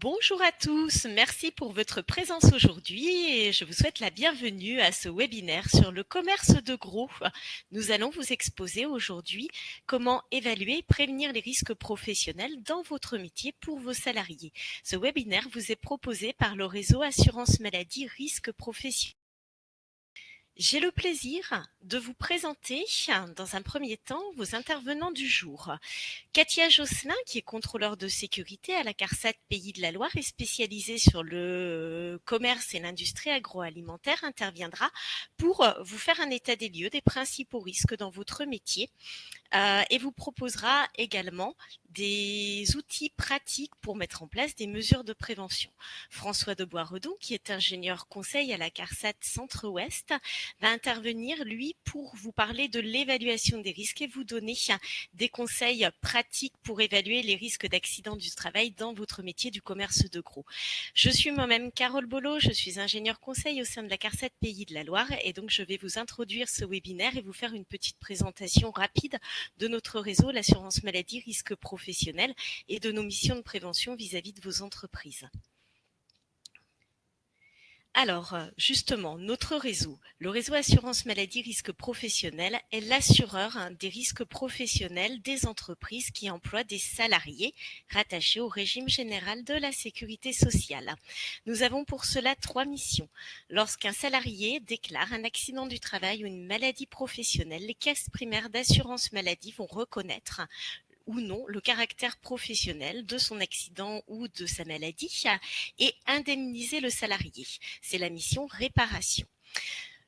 Bonjour à tous, merci pour votre présence aujourd'hui et je vous souhaite la bienvenue à ce webinaire sur le commerce de gros. Nous allons vous exposer aujourd'hui comment évaluer et prévenir les risques professionnels dans votre métier pour vos salariés. Ce webinaire vous est proposé par le réseau Assurance Maladie Risques Professionnels. J'ai le plaisir de vous présenter dans un premier temps vos intervenants du jour. Katia Josselin, qui est contrôleur de sécurité à la CARSAT Pays de la Loire et spécialisée sur le commerce et l'industrie agroalimentaire, interviendra pour vous faire un état des lieux des principaux risques dans votre métier et vous proposera également des outils pratiques pour mettre en place des mesures de prévention. François de Boisredon, qui est ingénieur conseil à la CARSAT Centre-Ouest, va intervenir, lui, pour vous parler de l'évaluation des risques et vous donner des conseils pratiques pour évaluer les risques d'accident du travail dans votre métier du commerce de gros. Je suis moi-même Carole Bolo, je suis ingénieure conseil au sein de la CARSAT Pays de la Loire et donc je vais vous introduire ce webinaire et vous faire une petite présentation rapide de notre réseau, l'assurance maladie risque professionnel et de nos missions de prévention vis-à-vis de vos entreprises. Alors, justement, notre réseau, le réseau Assurance Maladie Risque Professionnel, est l'assureur des risques professionnels des entreprises qui emploient des salariés rattachés au régime général de la sécurité sociale. Nous avons pour cela 3 missions. Lorsqu'un salarié déclare un accident du travail ou une maladie professionnelle, les caisses primaires d'assurance maladie vont reconnaître ou non le caractère professionnel de son accident ou de sa maladie et indemniser le salarié. C'est la mission réparation.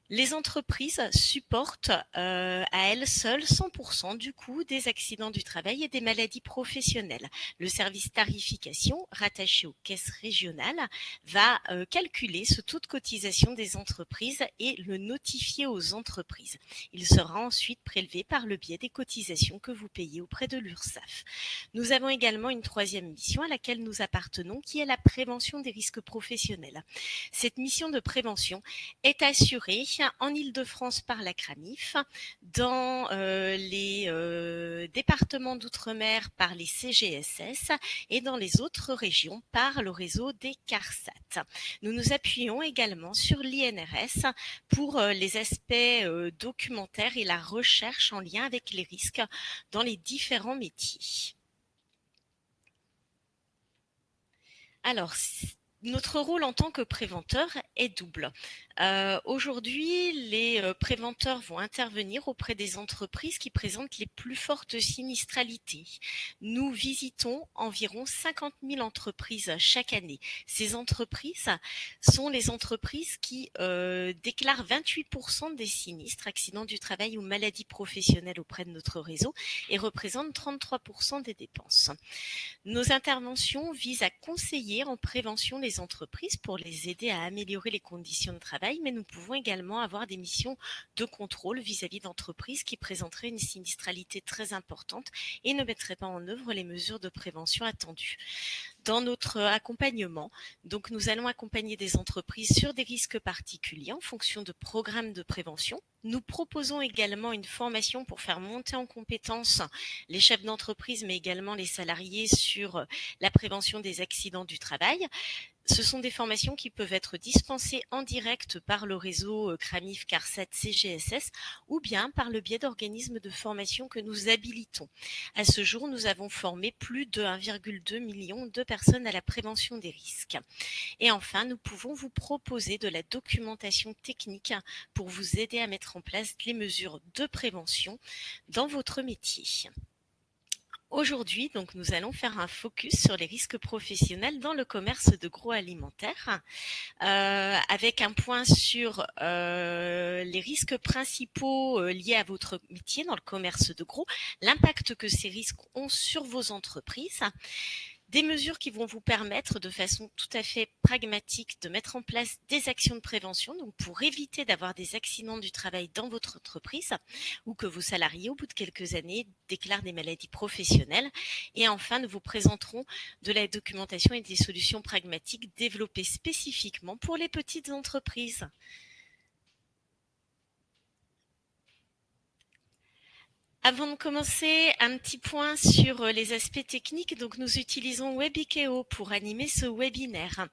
Les entreprises supportent à elles seules 100% du coût des accidents du travail et des maladies professionnelles. Le service tarification, rattaché aux caisses régionales, va calculer ce taux de cotisation des entreprises et le notifier aux entreprises. Il sera ensuite prélevé par le biais des cotisations que vous payez auprès de l'URSSAF. Nous avons également une troisième mission à laquelle nous appartenons, qui est la prévention des risques professionnels. Cette mission de prévention est assurée en Île-de-France par la CRAMIF, dans les départements d'outre-mer par les CGSS et dans les autres régions par le réseau des CARSAT. Nous nous appuyons également sur l'INRS pour les aspects documentaires et la recherche en lien avec les risques dans les différents métiers. Alors, notre rôle en tant que préventeur est double. Aujourd'hui, les préventeurs vont intervenir auprès des entreprises qui présentent les plus fortes sinistralités. Nous visitons environ 50 000 entreprises chaque année. Ces entreprises sont les entreprises qui déclarent 28% des sinistres, accidents du travail ou maladies professionnelles auprès de notre réseau et représentent 33% des dépenses. Nos interventions visent à conseiller en prévention les entreprises pour les aider à améliorer les conditions de travail, mais nous pouvons également avoir des missions de contrôle vis-à-vis d'entreprises qui présenteraient une sinistralité très importante et ne mettraient pas en œuvre les mesures de prévention attendues. Dans notre accompagnement, donc nous allons accompagner des entreprises sur des risques particuliers en fonction de programmes de prévention. Nous proposons également une formation pour faire monter en compétences les chefs d'entreprise, mais également les salariés sur la prévention des accidents du travail. Ce sont des formations qui peuvent être dispensées en direct par le réseau CRAMIF, CARSAT, CGSS ou bien par le biais d'organismes de formation que nous habilitons. À ce jour, nous avons formé plus de 1,2 million de personnes à la prévention des risques. Et enfin, nous pouvons vous proposer de la documentation technique pour vous aider à mettre en place les mesures de prévention dans votre métier. Aujourd'hui, donc, nous allons faire un focus sur les risques professionnels dans le commerce de gros alimentaire, avec un point sur les risques principaux liés à votre métier dans le commerce de gros, l'impact que ces risques ont sur vos entreprises. Des mesures qui vont vous permettre de façon tout à fait pragmatique de mettre en place des actions de prévention, donc pour éviter d'avoir des accidents du travail dans votre entreprise ou que vos salariés, au bout de quelques années, déclarent des maladies professionnelles. Et enfin, nous vous présenterons de la documentation et des solutions pragmatiques développées spécifiquement pour les petites entreprises. Avant de commencer, un petit point sur les aspects techniques. Donc, nous utilisons Webikeo pour animer ce webinaire.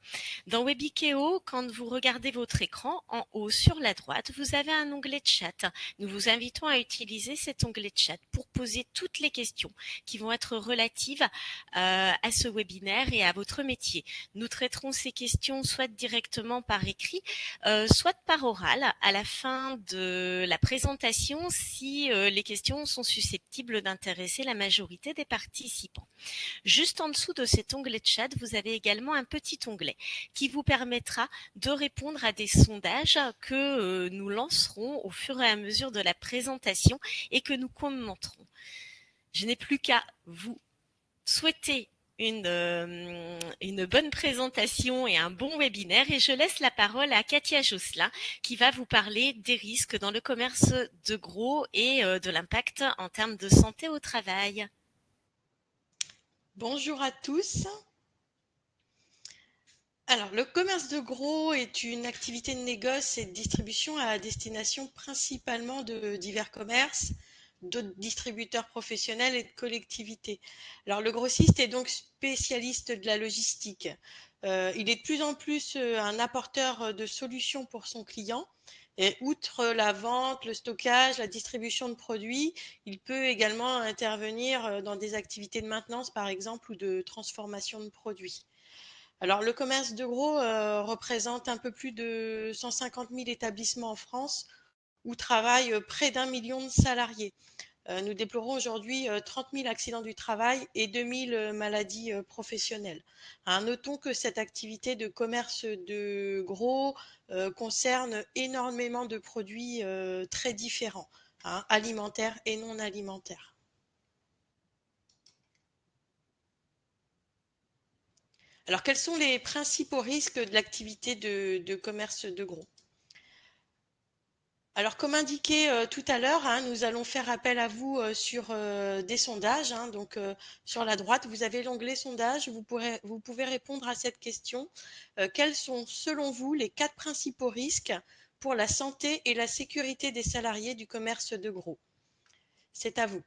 Dans Webikeo, quand vous regardez votre écran, en haut sur la droite, vous avez un onglet chat. Nous vous invitons à utiliser cet onglet chat pour poser toutes les questions qui vont être relatives à ce webinaire et à votre métier. Nous traiterons ces questions soit directement par écrit, soit par oral à la fin de la présentation si les questions sont susceptibles d'intéresser la majorité des participants. Juste en dessous de cet onglet de chat, vous avez également un petit onglet qui vous permettra de répondre à des sondages que nous lancerons au fur et à mesure de la présentation et que nous commenterons. Je n'ai plus qu'à vous souhaiter une bonne présentation et un bon webinaire et je laisse la parole à Katia Josselin qui va vous parler des risques dans le commerce de gros et de l'impact en termes de santé au travail. Bonjour à tous. Alors, le commerce de gros est une activité de négoce et de distribution à destination principalement de divers commerces, d'autres distributeurs professionnels et de collectivités. Alors, le grossiste est donc spécialiste de la logistique. Il est de plus en plus un apporteur de solutions pour son client. Et outre la vente, le stockage, la distribution de produits, il peut également intervenir dans des activités de maintenance, par exemple, ou de transformation de produits. Alors, le commerce de gros représente un peu plus de 150 000 établissements en France où travaillent près d'1 million de salariés. Nous déplorons aujourd'hui 30 000 accidents du travail et 2 000 maladies professionnelles. Notons que cette activité de commerce de gros concerne énormément de produits très différents, alimentaires et non alimentaires. Alors, quels sont les principaux risques de l'activité de commerce de gros? Alors, comme indiqué tout à l'heure, nous allons faire appel à vous sur des sondages. Donc, sur la droite, vous avez l'onglet sondage. Vous pouvez répondre à cette question. Quels sont, selon vous, les 4 principaux risques pour la santé et la sécurité des salariés du commerce de gros? C'est à vous.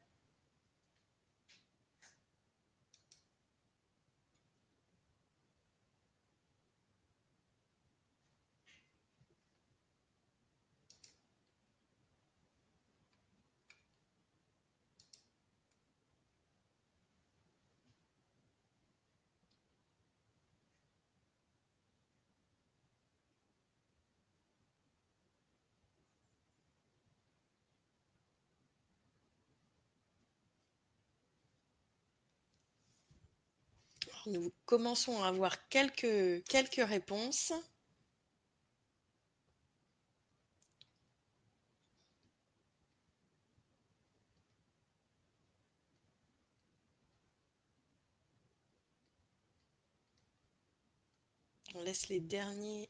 Nous commençons à avoir quelques réponses. On laisse les derniers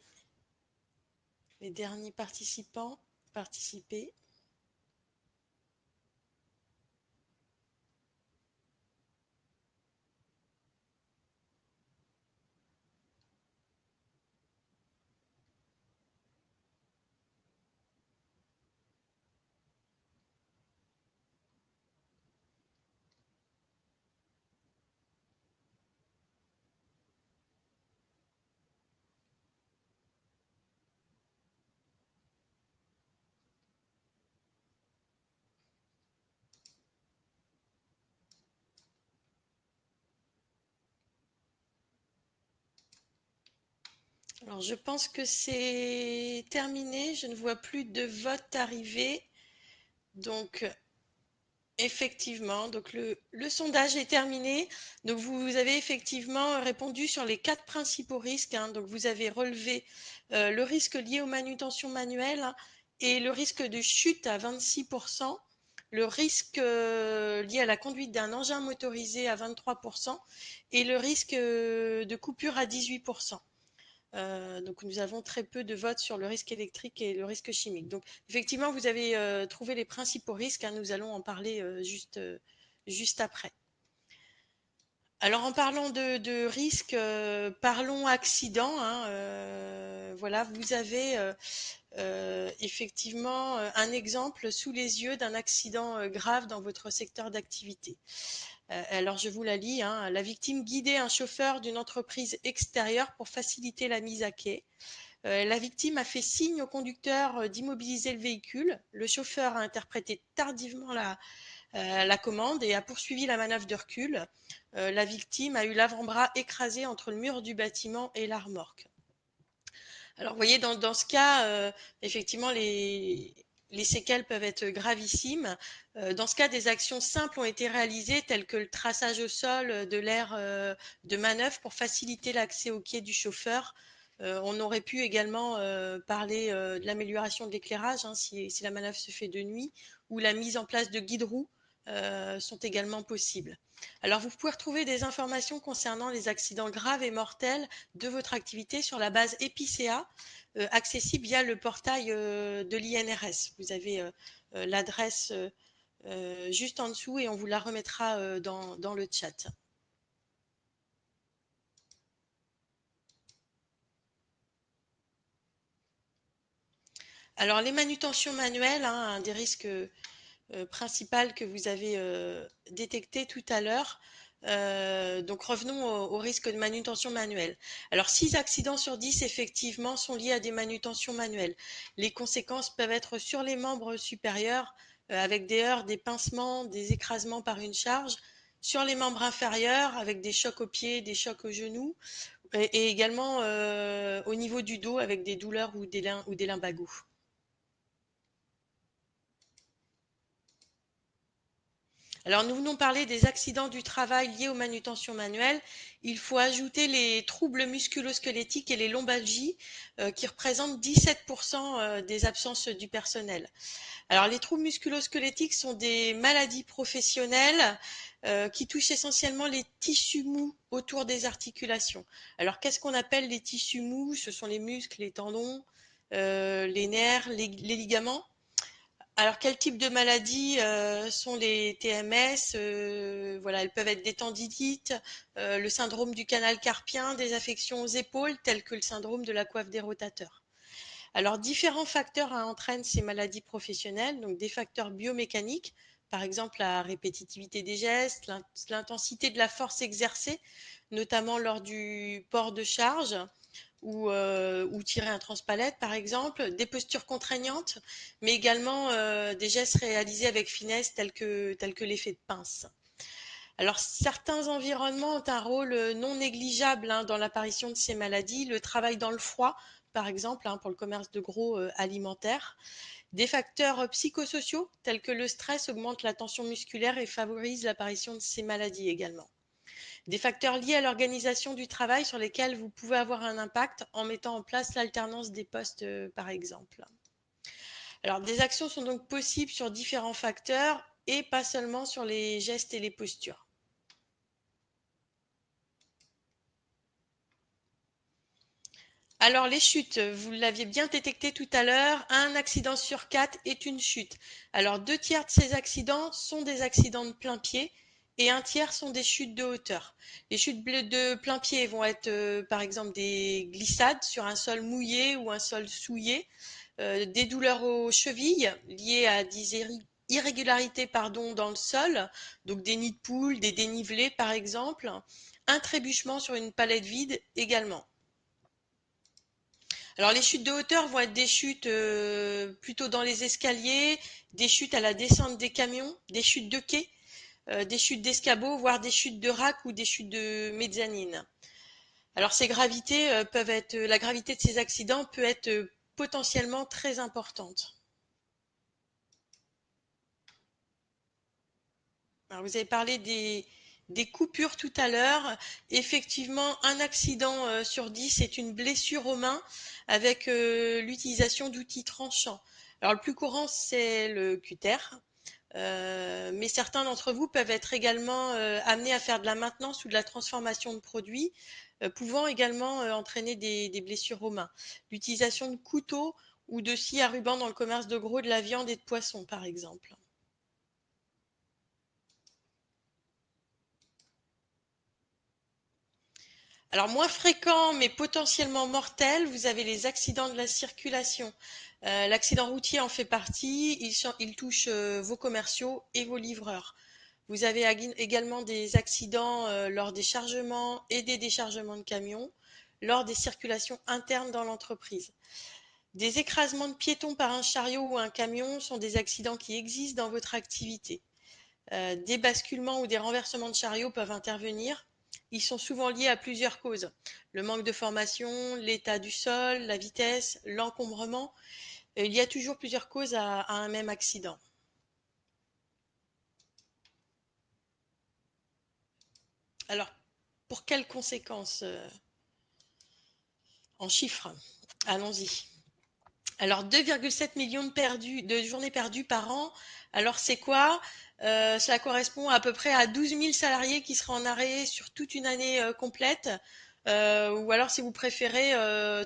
participants participer. Alors, je pense que c'est terminé. Je ne vois plus de vote arriver. Donc, effectivement, donc le sondage est terminé. Donc, vous avez effectivement répondu sur les 4 principaux risques. Donc, vous avez relevé le risque lié aux manutentions manuelles et le risque de chute à 26%, le risque lié à la conduite d'un engin motorisé à 23% et le risque de coupure à 18%. Donc nous avons très peu de votes sur le risque électrique et le risque chimique. Donc effectivement, vous avez trouvé les principaux risques. Nous allons en parler juste après. Alors en parlant de risques, parlons accident, hein, voilà, vous avez effectivement un exemple sous les yeux d'un accident grave dans votre secteur d'activité. Alors je vous la lis, hein. La victime guidait un chauffeur d'une entreprise extérieure pour faciliter la mise à quai. La victime a fait signe au conducteur d'immobiliser le véhicule. Le chauffeur a interprété tardivement la commande et a poursuivi la manœuvre de recul. La victime a eu l'avant-bras écrasé entre le mur du bâtiment et la remorque. Alors, vous voyez, dans ce cas, effectivement, les séquelles peuvent être gravissimes. Dans ce cas, des actions simples ont été réalisées, telles que le traçage au sol de l'aire de manœuvre pour faciliter l'accès au quai du chauffeur. On aurait pu également parler de l'amélioration de l'éclairage, hein, si la manœuvre se fait de nuit, ou la mise en place de guide-roues sont également possibles. Alors, vous pouvez retrouver des informations concernant les accidents graves et mortels de votre activité sur la base Epicéa, accessible via le portail de l'INRS. Vous avez l'adresse juste en dessous et on vous la remettra dans le chat. Alors les manutentions manuelles, hein, un des risques principal que vous avez détecté tout à l'heure. Donc revenons au risque de manutention manuelle. Alors 6 accidents sur 10 effectivement sont liés à des manutentions manuelles. Les conséquences peuvent être sur les membres supérieurs avec des heurts, des pincements, des écrasements par une charge, sur les membres inférieurs avec des chocs aux pieds, des chocs aux genoux et également au niveau du dos avec des douleurs ou des lumbagos. Alors, nous venons parler des accidents du travail liés aux manutentions manuelles. Il faut ajouter les troubles musculo-squelettiques et les lombalgies qui représentent 17% des absences du personnel. Alors, les troubles musculo-squelettiques sont des maladies professionnelles qui touchent essentiellement les tissus mous autour des articulations. Alors, qu'est-ce qu'on appelle les tissus mous? Ce sont les muscles, les tendons, les nerfs, les ligaments. Alors, quel type de maladies sont les TMS? Voilà, elles peuvent être des tendinites, le syndrome du canal carpien, des affections aux épaules, telles que le syndrome de la coiffe des rotateurs. Alors, différents facteurs entraînent ces maladies professionnelles, donc des facteurs biomécaniques, par exemple la répétitivité des gestes, l'intensité de la force exercée, notamment lors du port de charge, ou tirer un transpalette par exemple, des postures contraignantes, mais également des gestes réalisés avec finesse tels que l'effet de pince. Alors certains environnements ont un rôle non négligeable hein, dans l'apparition de ces maladies, le travail dans le froid par exemple hein, pour le commerce de gros alimentaire. Des facteurs psychosociaux tels que le stress augmentent la tension musculaire et favorisent l'apparition de ces maladies également. Des facteurs liés à l'organisation du travail sur lesquels vous pouvez avoir un impact en mettant en place l'alternance des postes, par exemple. Alors, des actions sont donc possibles sur différents facteurs et pas seulement sur les gestes et les postures. Alors, les chutes, vous l'aviez bien détecté tout à l'heure, un accident sur 4 est une chute. Alors, 2 tiers de ces accidents sont des accidents de plein pied et un tiers sont des chutes de hauteur. Les chutes de plein pied vont être, par exemple, des glissades sur un sol mouillé ou un sol souillé, des douleurs aux chevilles liées à des irrégularités pardon, dans le sol, donc des nids de poules, des dénivelés par exemple, un trébuchement sur une palette vide également. Alors les chutes de hauteur vont être des chutes plutôt dans les escaliers, des chutes à la descente des camions, des chutes de quai, des chutes d'escabeaux, voire des chutes de rack ou des chutes de mezzanine. Alors ces gravités peuvent être, la gravité de ces accidents peut être potentiellement très importante. Alors vous avez parlé des coupures tout à l'heure. Effectivement, un accident sur 10 est une blessure aux mains avec l'utilisation d'outils tranchants. Alors le plus courant, c'est le cutter, mais certains d'entre vous peuvent être également amenés à faire de la maintenance ou de la transformation de produits, pouvant également entraîner des blessures aux mains. L'utilisation de couteaux ou de scies à ruban dans le commerce de gros de la viande et de poisson, par exemple. Alors moins fréquent mais potentiellement mortel, vous avez les accidents de la circulation. L'accident routier en fait partie, il touche vos commerciaux et vos livreurs. Vous avez également des accidents lors des chargements et des déchargements de camions, lors des circulations internes dans l'entreprise. Des écrasements de piétons par un chariot ou un camion sont des accidents qui existent dans votre activité. Des basculements ou des renversements de chariots peuvent intervenir. Ils sont souvent liés à plusieurs causes. Le manque de formation, l'état du sol, la vitesse, l'encombrement. Il y a toujours plusieurs causes à un même accident. Alors, pour quelles conséquences en chiffres? Allons-y. Alors 2,7 millions de journées perdues par an. Alors c'est quoi? Cela correspond à peu près à 12 000 salariés qui seraient en arrêt sur toute une année complète. Ou alors si vous préférez,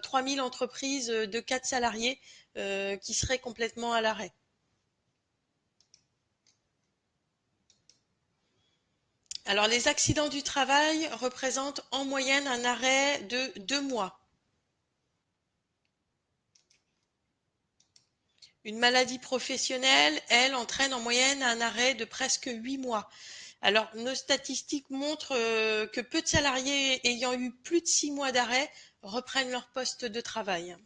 3 000 entreprises de 4 salariés qui seraient complètement à l'arrêt. Alors les accidents du travail représentent en moyenne un arrêt de 2 mois. Une maladie professionnelle, elle, entraîne en moyenne un arrêt de presque 8 mois. Alors, nos statistiques montrent que peu de salariés ayant eu plus de 6 mois d'arrêt reprennent leur poste de travail.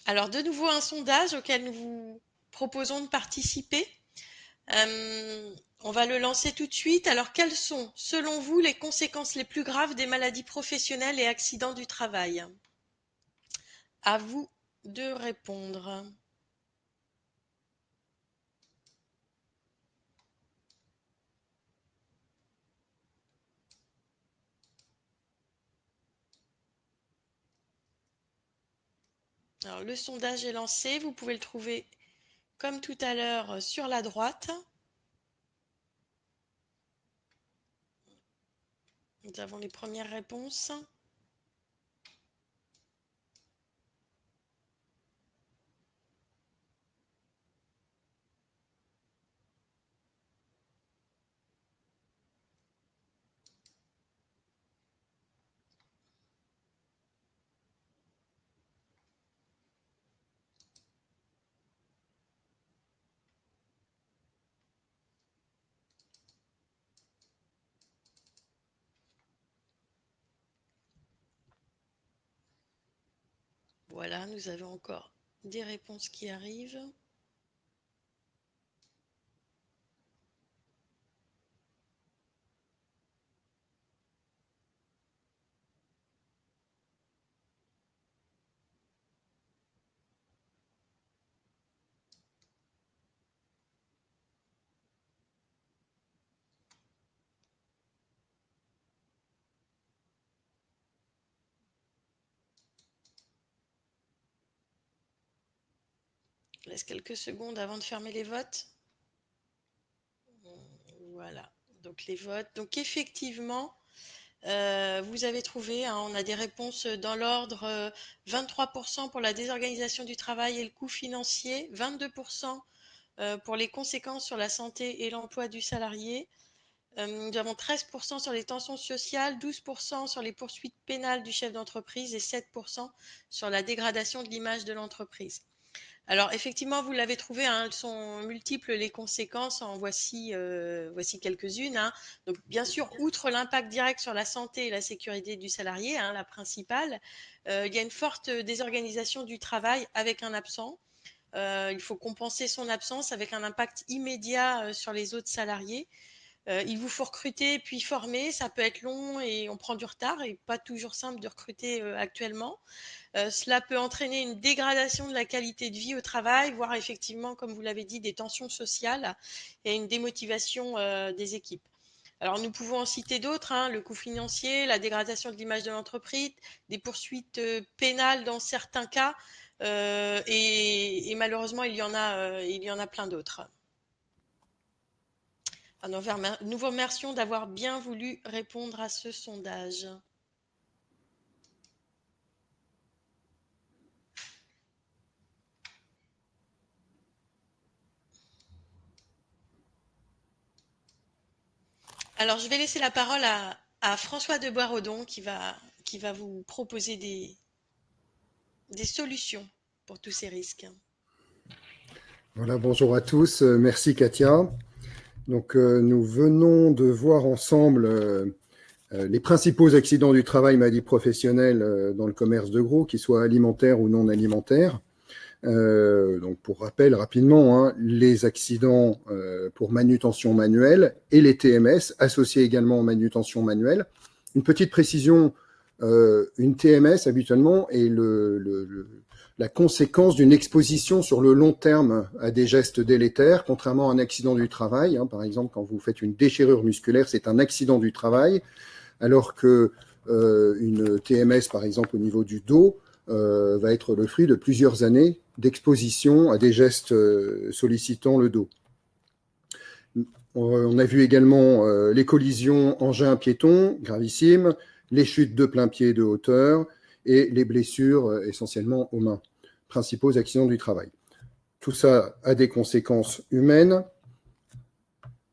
Alors, de nouveau, un sondage auquel nous vous proposons de participer. On va le lancer tout de suite. Alors, quelles sont, selon vous, les conséquences les plus graves des maladies professionnelles et accidents du travail? À vous de répondre. Alors, le sondage est lancé. Vous pouvez le trouver comme tout à l'heure sur la droite. Nous avons les premières réponses. Voilà, nous avons encore des réponses qui arrivent. Je laisse quelques secondes avant de fermer les votes. Voilà, donc les votes. Donc effectivement, vous avez trouvé, hein, on a des réponses dans l'ordre 23% pour la désorganisation du travail et le coût financier, 22% pour les conséquences sur la santé et l'emploi du salarié. Nous avons 13% sur les tensions sociales, 12% sur les poursuites pénales du chef d'entreprise et 7% sur la dégradation de l'image de l'entreprise. Alors effectivement, vous l'avez trouvé, hein, elles sont multiples les conséquences. Voici quelques-unes, hein. Donc bien sûr, outre l'impact direct sur la santé et la sécurité du salarié, hein, la principale, il y a une forte désorganisation du travail avec un absent. Il faut compenser son absence avec un impact immédiat sur les autres salariés. Il vous faut recruter puis former, ça peut être long et on prend du retard et pas toujours simple de recruter actuellement. Cela peut entraîner une dégradation de la qualité de vie au travail, voire effectivement, comme vous l'avez dit, des tensions sociales et une démotivation des équipes. Alors nous pouvons en citer d'autres, hein, le coût financier, la dégradation de l'image de l'entreprise, des poursuites pénales dans certains cas, et malheureusement il y en a plein d'autres. Alors, nous vous remercions d'avoir bien voulu répondre à ce sondage. Alors, je vais laisser la parole à François de Boisredon qui va vous proposer des solutions pour tous ces risques. Voilà, bonjour à tous. Merci Katia. Donc, nous venons de voir ensemble les principaux accidents du travail, maladies professionnelles dans le commerce de gros, qu'ils soient alimentaires ou non alimentaires. Donc, pour rappel rapidement, hein, les accidents pour manutention manuelle et les TMS associés également aux manutentions manuelles. Une petite précision, une TMS habituellement est la conséquence d'une exposition sur le long terme à des gestes délétères, contrairement à un accident du travail. Hein, par exemple, quand vous faites une déchirure musculaire, c'est un accident du travail, alors que une TMS, par exemple au niveau du dos, va être le fruit de plusieurs années d'exposition à des gestes sollicitant le dos. On a vu également les collisions engins-piétons, gravissimes, les chutes de plein pied de hauteur et les blessures essentiellement aux mains, principaux accidents du travail. Tout ça a des conséquences humaines,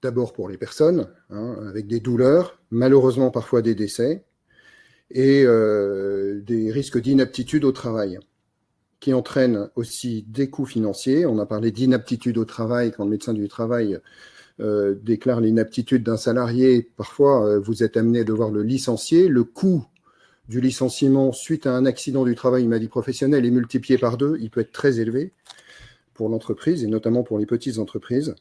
d'abord pour les personnes, hein, avec des douleurs, malheureusement parfois des décès, et des risques d'inaptitude au travail, qui entraînent aussi des coûts financiers. On a parlé d'inaptitude au travail quand le médecin du travail déclare l'inaptitude d'un salarié. Parfois, vous êtes amené à devoir le licencier. Le coût du licenciement suite à un accident du travail, une maladie professionnelle, est multiplié par 2. Il peut être très élevé pour l'entreprise et notamment pour les petites entreprises.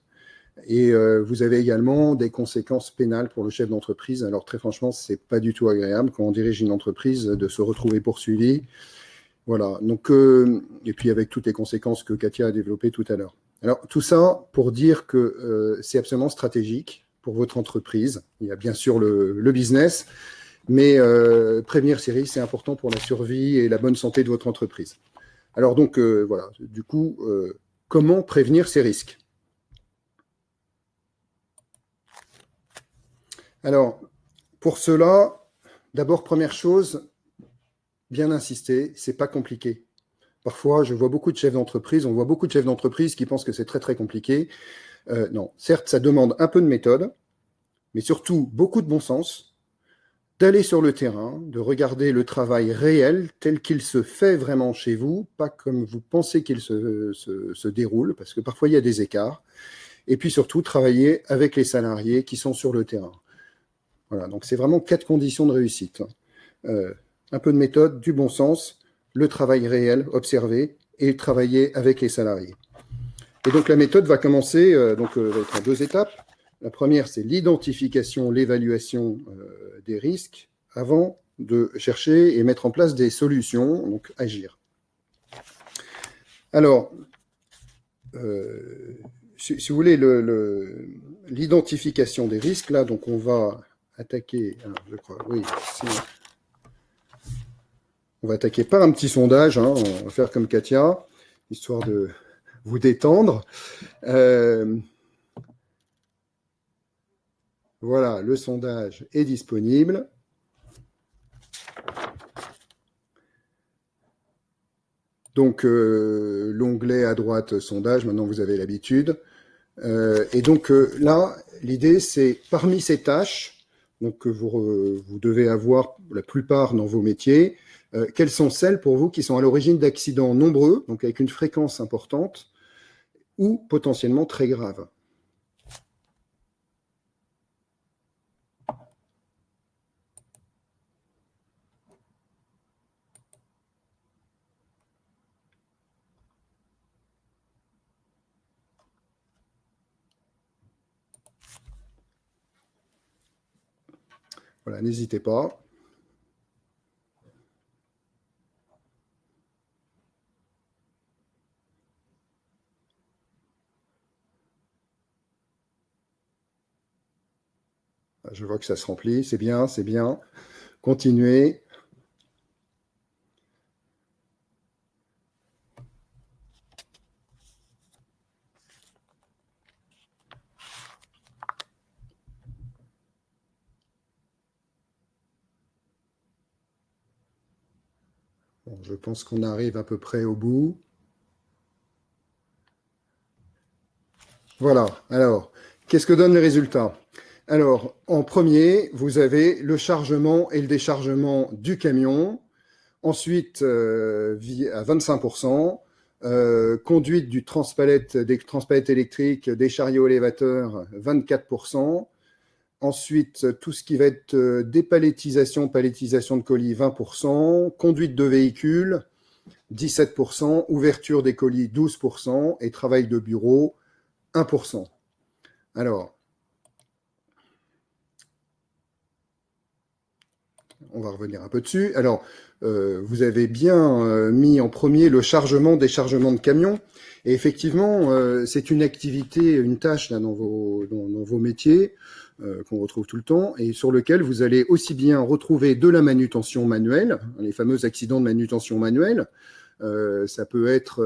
Et vous avez également des conséquences pénales pour le chef d'entreprise. Alors très franchement, c'est pas du tout agréable quand on dirige une entreprise de se retrouver poursuivi. Voilà. Donc et puis avec toutes les conséquences que Katia a développées tout à l'heure. Alors tout ça pour dire que c'est absolument stratégique pour votre entreprise. Il y a bien sûr le business, mais prévenir ces risques, c'est important pour la survie et la bonne santé de votre entreprise. Alors donc voilà. Du coup, comment prévenir ces risques ? Alors, pour cela, d'abord, première chose, bien insister, c'est pas compliqué. Parfois, je vois beaucoup de chefs d'entreprise, on voit beaucoup de chefs d'entreprise qui pensent que c'est très très compliqué. Non, certes, ça demande un peu de méthode, mais surtout beaucoup de bon sens, d'aller sur le terrain, de regarder le travail réel tel qu'il se fait vraiment chez vous, pas comme vous pensez qu'il se déroule, parce que parfois il y a des écarts. Et puis surtout, travailler avec les salariés qui sont sur le terrain. Voilà, donc c'est vraiment 4 conditions de réussite. Un peu de méthode, du bon sens, le travail réel, observé, et travailler avec les salariés. Et donc la méthode va commencer, va être en 2 étapes. La première, c'est l'identification, l'évaluation des risques avant de chercher et mettre en place des solutions, donc agir. Alors, si vous voulez, l'identification des risques, là, donc on va attaquer, alors je crois, oui, on va attaquer par un petit sondage, hein, on va faire comme Katia, histoire de vous détendre. Voilà, le sondage est disponible. Donc, l'onglet à droite, sondage, maintenant vous avez l'habitude. Et donc là, l'idée, c'est parmi ces tâches, donc que vous devez avoir la plupart dans vos métiers, quelles sont celles pour vous qui sont à l'origine d'accidents nombreux, donc avec une fréquence importante, ou potentiellement très graves. Voilà, n'hésitez pas. Je vois que ça se remplit, c'est bien, c'est bien. Continuez. Bon, je pense qu'on arrive à peu près au bout. Voilà, alors, qu'est-ce que donnent les résultats ? Alors, en premier, vous avez le chargement et le déchargement du camion. Ensuite, à 25%, conduite des transpalettes électriques, des chariots élévateurs, 24%. Ensuite, tout ce qui va être dépalettisation, palettisation de colis, 20%. Conduite de véhicules, 17%. Ouverture des colis, 12%. Et travail de bureau, 1%. Alors, on va revenir un peu dessus. Alors, vous avez bien mis en premier le chargement, déchargement de camions. Et effectivement, c'est une activité, une tâche là, dans vos métiers qu'on retrouve tout le temps et sur lequel vous allez aussi bien retrouver de la manutention manuelle, les fameux accidents de manutention manuelle. Ça peut être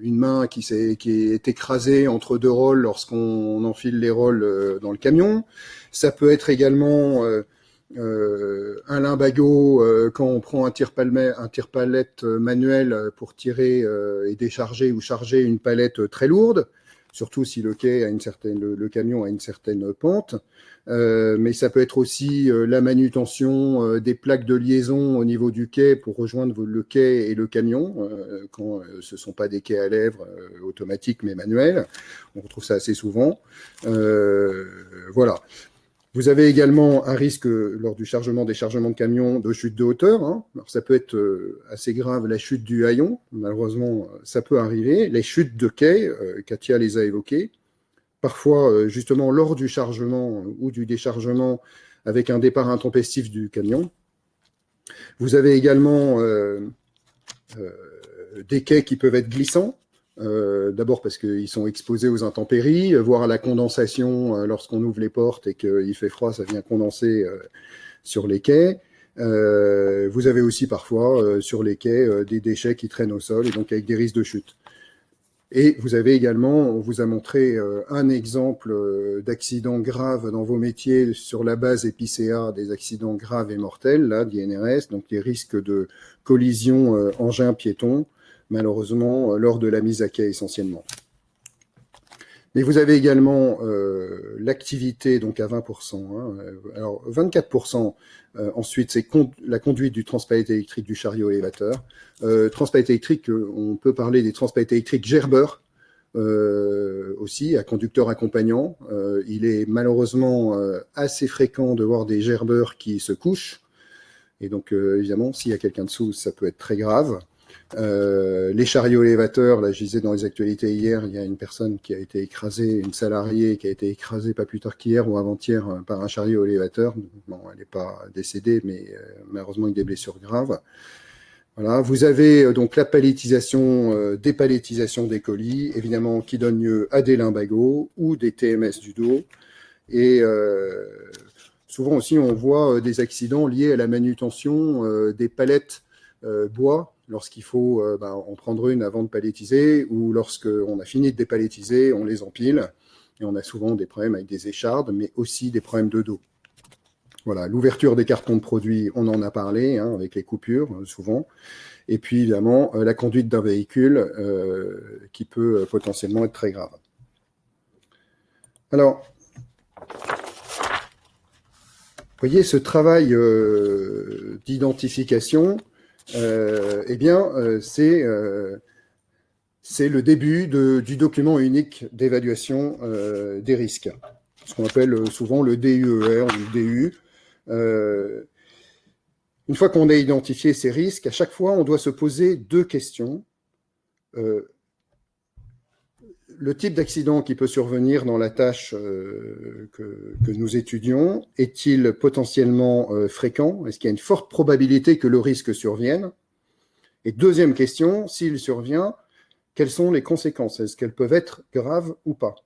une main qui est écrasée entre deux rôles lorsqu'on enfile les rôles dans le camion. Ça peut être également un limbago quand on prend un tire-palette manuel pour tirer et décharger ou charger une palette très lourde, surtout si le camion a une certaine pente. Mais ça peut être aussi la manutention des plaques de liaison au niveau du quai pour rejoindre le quai et le camion, quand ce ne sont pas des quais à lèvres automatiques mais manuels. On retrouve ça assez souvent. Voilà. Vous avez également un risque lors du chargement-déchargement de camion de chute de hauteur. Hein. Alors, ça peut être assez grave, la chute du haillon. Malheureusement, ça peut arriver. Les chutes de quai, Katia les a évoquées. Parfois, justement, lors du chargement ou du déchargement avec un départ intempestif du camion. Vous avez également des quais qui peuvent être glissants. D'abord parce qu'ils sont exposés aux intempéries, voire à la condensation lorsqu'on ouvre les portes et qu'il fait froid, ça vient condenser sur les quais. Vous avez aussi parfois sur les quais des déchets qui traînent au sol et donc avec des risques de chute. Et vous avez également, on vous a montré un exemple d'accident grave dans vos métiers sur la base épicéa, des accidents graves et mortels, là, d'INRS, donc des risques de collision engin-piéton, malheureusement, lors de la mise à quai essentiellement. Mais vous avez également l'activité, donc à 20%. Hein, alors, 24%, ensuite, c'est la conduite du transpalette électrique du chariot élévateur. Transpalette électrique, on peut parler des transpalettes électriques gerbeurs aussi, à conducteur accompagnant. Il est malheureusement assez fréquent de voir des gerbeurs qui se couchent. Et donc, évidemment, s'il y a quelqu'un dessous, ça peut être très grave. Les chariots élévateurs, là je disais dans les actualités hier, il y a une personne qui a été écrasée, une salariée qui a été écrasée pas plus tard qu'hier ou avant-hier par un chariot élévateur. Bon, elle n'est pas décédée, mais malheureusement avec des blessures graves. Voilà. Vous avez donc la palettisation, dépalettisation des colis, évidemment qui donne lieu à des limbagos ou des TMS du dos. Et souvent aussi on voit des accidents liés à la manutention des palettes bois, lorsqu'il faut en prendre une avant de palettiser, ou lorsqu'on a fini de dépalettiser, on les empile, et on a souvent des problèmes avec des échardes, mais aussi des problèmes de dos. Voilà, l'ouverture des cartons de produits, on en a parlé, hein, avec les coupures, souvent, et puis évidemment, la conduite d'un véhicule qui peut potentiellement être très grave. Alors, vous voyez, ce travail d'identification, c'est le début du document unique d'évaluation des risques, ce qu'on appelle souvent le DUER ou le DU. Une fois qu'on a identifié ces risques, à chaque fois, on doit se poser deux questions. Le type d'accident qui peut survenir dans la tâche que nous étudions est-il potentiellement fréquent? Est-ce qu'il y a une forte probabilité que le risque survienne? Et deuxième question, s'il survient, quelles sont les conséquences? Est-ce qu'elles peuvent être graves ou pas?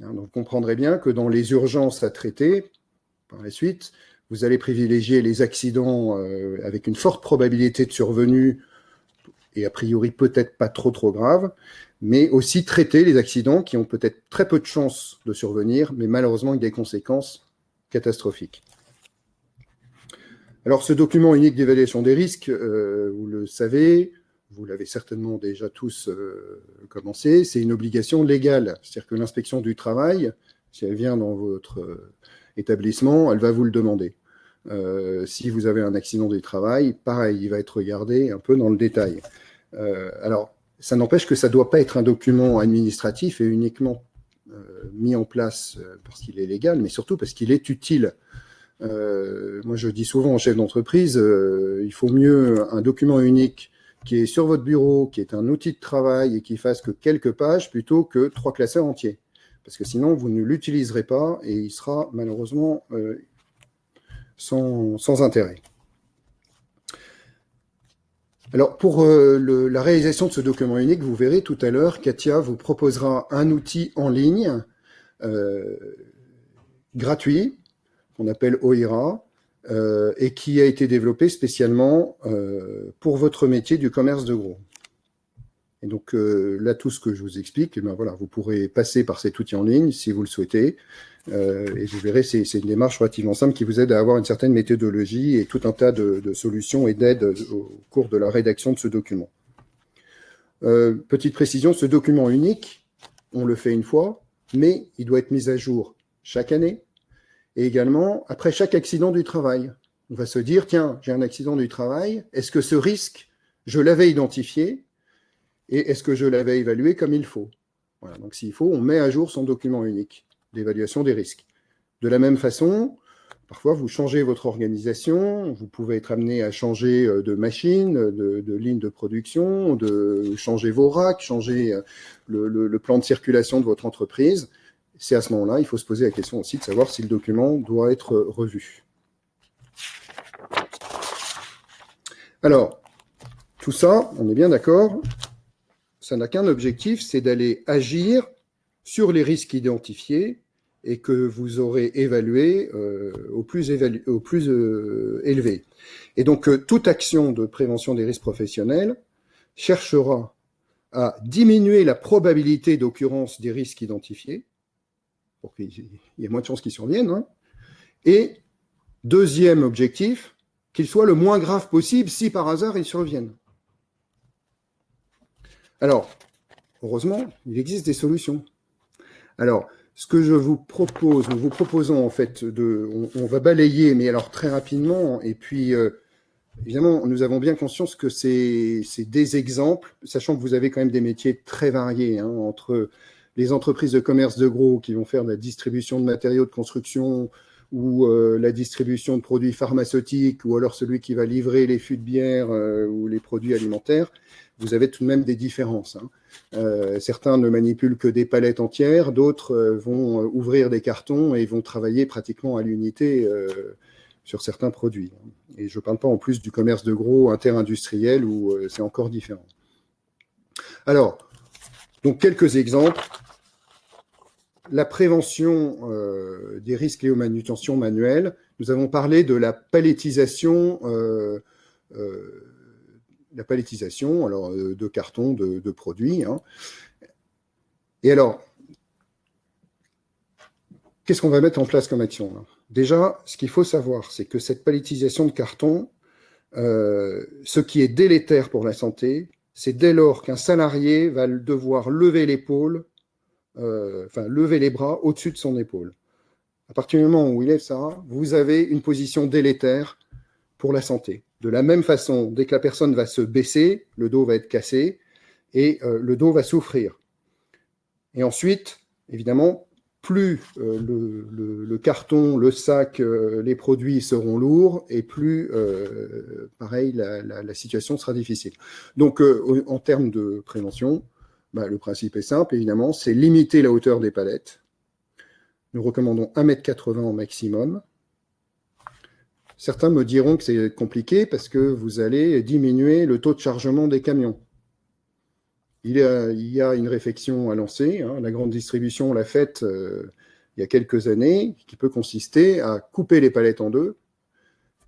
Donc, vous comprendrez bien que dans les urgences à traiter, par la suite, vous allez privilégier les accidents avec une forte probabilité de survenue et a priori peut-être pas trop graves, mais aussi traiter les accidents qui ont peut-être très peu de chances de survenir, mais malheureusement avec des conséquences catastrophiques. Alors, ce document unique d'évaluation des risques, vous le savez, vous l'avez certainement déjà tous commencé, c'est une obligation légale. C'est-à-dire que l'inspection du travail Si elle vient dans votre établissement, elle va vous le demander. Si vous avez un accident du travail, pareil, il va être regardé un peu dans le détail. Alors, ça n'empêche que ça ne doit pas être un document administratif et uniquement mis en place parce qu'il est légal, mais surtout parce qu'il est utile. Moi, je dis souvent aux chefs d'entreprise, il faut mieux un document unique qui est sur votre bureau, qui est un outil de travail et qui fasse que quelques pages plutôt que 3 classeurs entiers. Parce que sinon, vous ne l'utiliserez pas et il sera malheureusement sans intérêt. Alors, pour la réalisation de ce document unique, vous verrez tout à l'heure, Katia vous proposera un outil en ligne gratuit, qu'on appelle OIRA, et qui a été développé spécialement pour votre métier du commerce de gros. Et donc là, tout ce que je vous explique, eh bien, voilà, vous pourrez passer par cet outil en ligne si vous le souhaitez. Et vous verrez, c'est une démarche relativement simple qui vous aide à avoir une certaine méthodologie et tout un tas de solutions et d'aides au cours de la rédaction de ce document. Petite précision, ce document unique, on le fait une fois, mais il doit être mis à jour chaque année et également après chaque accident du travail. On va se dire, tiens, j'ai un accident du travail, est-ce que ce risque, je l'avais identifié et est-ce que je l'avais évalué comme il faut? Voilà, donc s'il faut, on met à jour son document unique d'évaluation des risques. De la même façon, parfois vous changez votre organisation, vous pouvez être amené à changer de machine, de ligne de production, de changer vos racks, changer le plan de circulation de votre entreprise. C'est à ce moment-là, il faut se poser la question aussi de savoir si le document doit être revu. Alors, tout ça, on est bien d'accord, ça n'a qu'un objectif, c'est d'aller agir sur les risques identifiés et que vous aurez évalués au plus élevé. Et donc, toute action de prévention des risques professionnels cherchera à diminuer la probabilité d'occurrence des risques identifiés, pour qu'il y ait moins de chances qu'ils surviennent, hein. Et deuxième objectif, qu'ils soient le moins graves possible si par hasard ils surviennent. Alors, heureusement, il existe des solutions. Alors, ce que je vous propose, nous vous proposons en fait, on va balayer, mais alors très rapidement, et puis évidemment, nous avons bien conscience que c'est des exemples, sachant que vous avez quand même des métiers très variés, hein, entre les entreprises de commerce de gros qui vont faire de la distribution de matériaux de construction ou la distribution de produits pharmaceutiques, ou alors celui qui va livrer les fûts de bière ou les produits alimentaires, vous avez tout de même des différences, hein. Certains ne manipulent que des palettes entières, d'autres vont ouvrir des cartons et vont travailler pratiquement à l'unité sur certains produits. Et je ne parle pas en plus du commerce de gros interindustriel où c'est encore différent. Alors, donc quelques exemples. La prévention des risques liés aux manutentions manuelles. Nous avons parlé de la palettisation alors, de cartons, de produits, hein. Et alors, qu'est-ce qu'on va mettre en place comme action, là? Déjà, ce qu'il faut savoir, c'est que cette palettisation de carton, ce qui est délétère pour la santé, c'est dès lors qu'un salarié va devoir lever l'épaule, lever les bras au-dessus de son épaule. À partir du moment où il lève ça, vous avez une position délétère pour la santé. De la même façon, dès que la personne va se baisser, le dos va être cassé et le dos va souffrir. Et ensuite, évidemment, plus le carton, le sac, les produits seront lourds et plus, pareil, la situation sera difficile. Donc, en termes de prévention, le principe est simple, évidemment, c'est limiter la hauteur des palettes. Nous recommandons 1,80 m au maximum. Certains me diront que c'est compliqué parce que vous allez diminuer le taux de chargement des camions. Il y a une réflexion à lancer, hein. La grande distribution l'a faite il y a quelques années, qui peut consister à couper les palettes en deux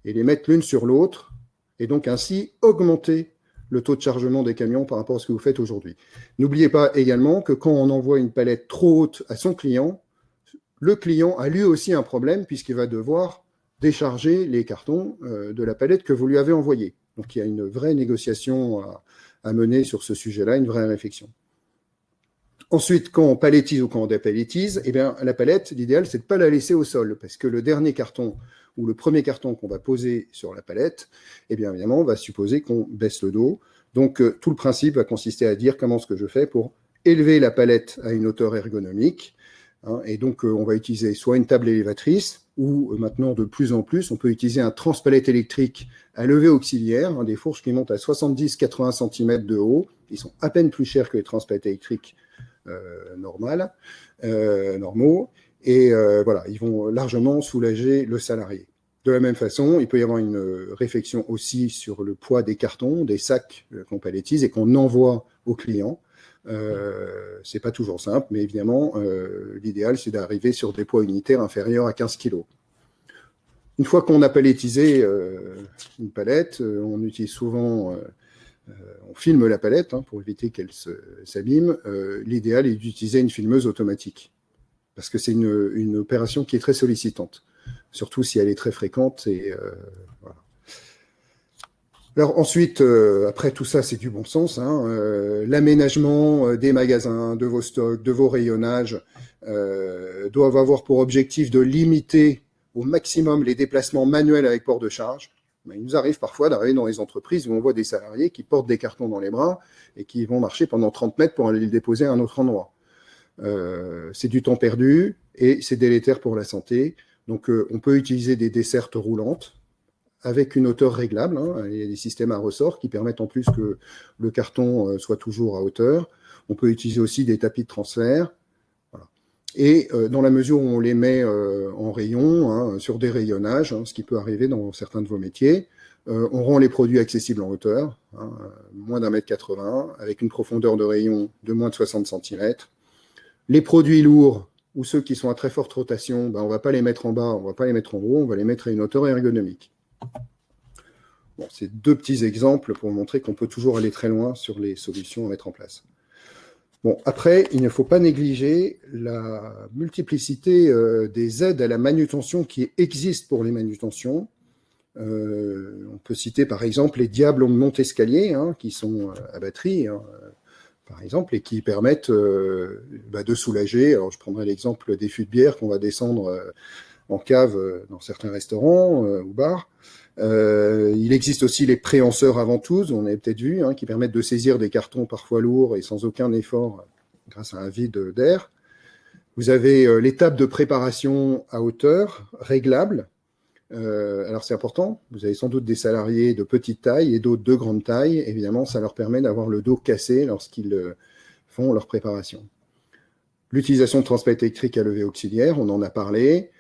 et les mettre l'une sur l'autre, et donc ainsi augmenter le taux de chargement des camions par rapport à ce que vous faites aujourd'hui. N'oubliez pas également que quand on envoie une palette trop haute à son client, le client a lui aussi un problème puisqu'il va devoir décharger les cartons de la palette que vous lui avez envoyée. Donc il y a une vraie négociation à mener sur ce sujet-là, une vraie réflexion. Ensuite, quand on paletise ou quand on dépaletise, eh bien, la palette, l'idéal, c'est de ne pas la laisser au sol, parce que le dernier carton ou le premier carton qu'on va poser sur la palette, eh bien, évidemment, on va supposer qu'on baisse le dos. Donc, tout le principe va consister à dire comment est-ce que je fais pour élever la palette à une hauteur ergonomique. Hein, et donc, on va utiliser soit une table élévatrice, ou maintenant, de plus en plus, on peut utiliser un transpalette électrique à levée auxiliaire, hein, des fourches qui montent à 70-80 cm de haut. Ils sont à peine plus chers que les transpalettes électriques normaux, et voilà, ils vont largement soulager le salarié. De la même façon, il peut y avoir une réflexion aussi sur le poids des cartons, des sacs qu'on paletise et qu'on envoie aux clients. C'est pas toujours simple, mais évidemment, l'idéal, c'est d'arriver sur des poids unitaires inférieurs à 15 kg. Une fois qu'on a palettisé une palette, on utilise souvent on filme la palette hein, pour éviter qu'elle s'abîme. L'idéal est d'utiliser une filmeuse automatique parce que c'est une opération qui est très sollicitante, surtout si elle est très fréquente. Et, voilà. Alors ensuite, après tout ça, c'est du bon sens. Hein, l'aménagement des magasins, de vos stocks, de vos rayonnages doivent avoir pour objectif de limiter au maximum les déplacements manuels avec port de charge. Il nous arrive parfois d'arriver dans les entreprises où on voit des salariés qui portent des cartons dans les bras et qui vont marcher pendant 30 mètres pour aller les déposer à un autre endroit. C'est du temps perdu et c'est délétère pour la santé. Donc, on peut utiliser des dessertes roulantes avec une hauteur réglable. Hein. Il y a des systèmes à ressort qui permettent en plus que le carton soit toujours à hauteur. On peut utiliser aussi des tapis de transfert. Voilà. Et dans la mesure où on les met en rayon, hein, sur des rayonnages, hein, ce qui peut arriver dans certains de vos métiers, on rend les produits accessibles en hauteur, hein, moins d'1,80 m, avec une profondeur de rayon de moins de 60 cm. Les produits lourds ou ceux qui sont à très forte rotation, ben, on ne va pas les mettre en bas, on ne va pas les mettre en haut, on va les mettre à une hauteur ergonomique. Bon, c'est deux petits exemples pour montrer qu'on peut toujours aller très loin sur les solutions à mettre en place. Bon, après, il ne faut pas négliger la multiplicité des aides à la manutention qui existent pour les manutentions. On peut citer par exemple les diables monte-escalier, hein, qui sont à batterie, hein, par exemple, et qui permettent de soulager. Alors, je prendrai l'exemple des fûts de bière qu'on va descendre en cave dans certains restaurants ou bars. Il existe aussi les préhenseurs à ventouse, on a peut-être vu, hein, qui permettent de saisir des cartons parfois lourds et sans aucun effort grâce à un vide d'air. Vous avez l'étape de préparation à hauteur, réglable. Alors c'est important, vous avez sans doute des salariés de petite taille et d'autres de grande taille. Évidemment, ça leur permet d'avoir le dos cassé lorsqu'ils font leur préparation. L'utilisation de transpalettes électriques à levée auxiliaire, on en a parlé.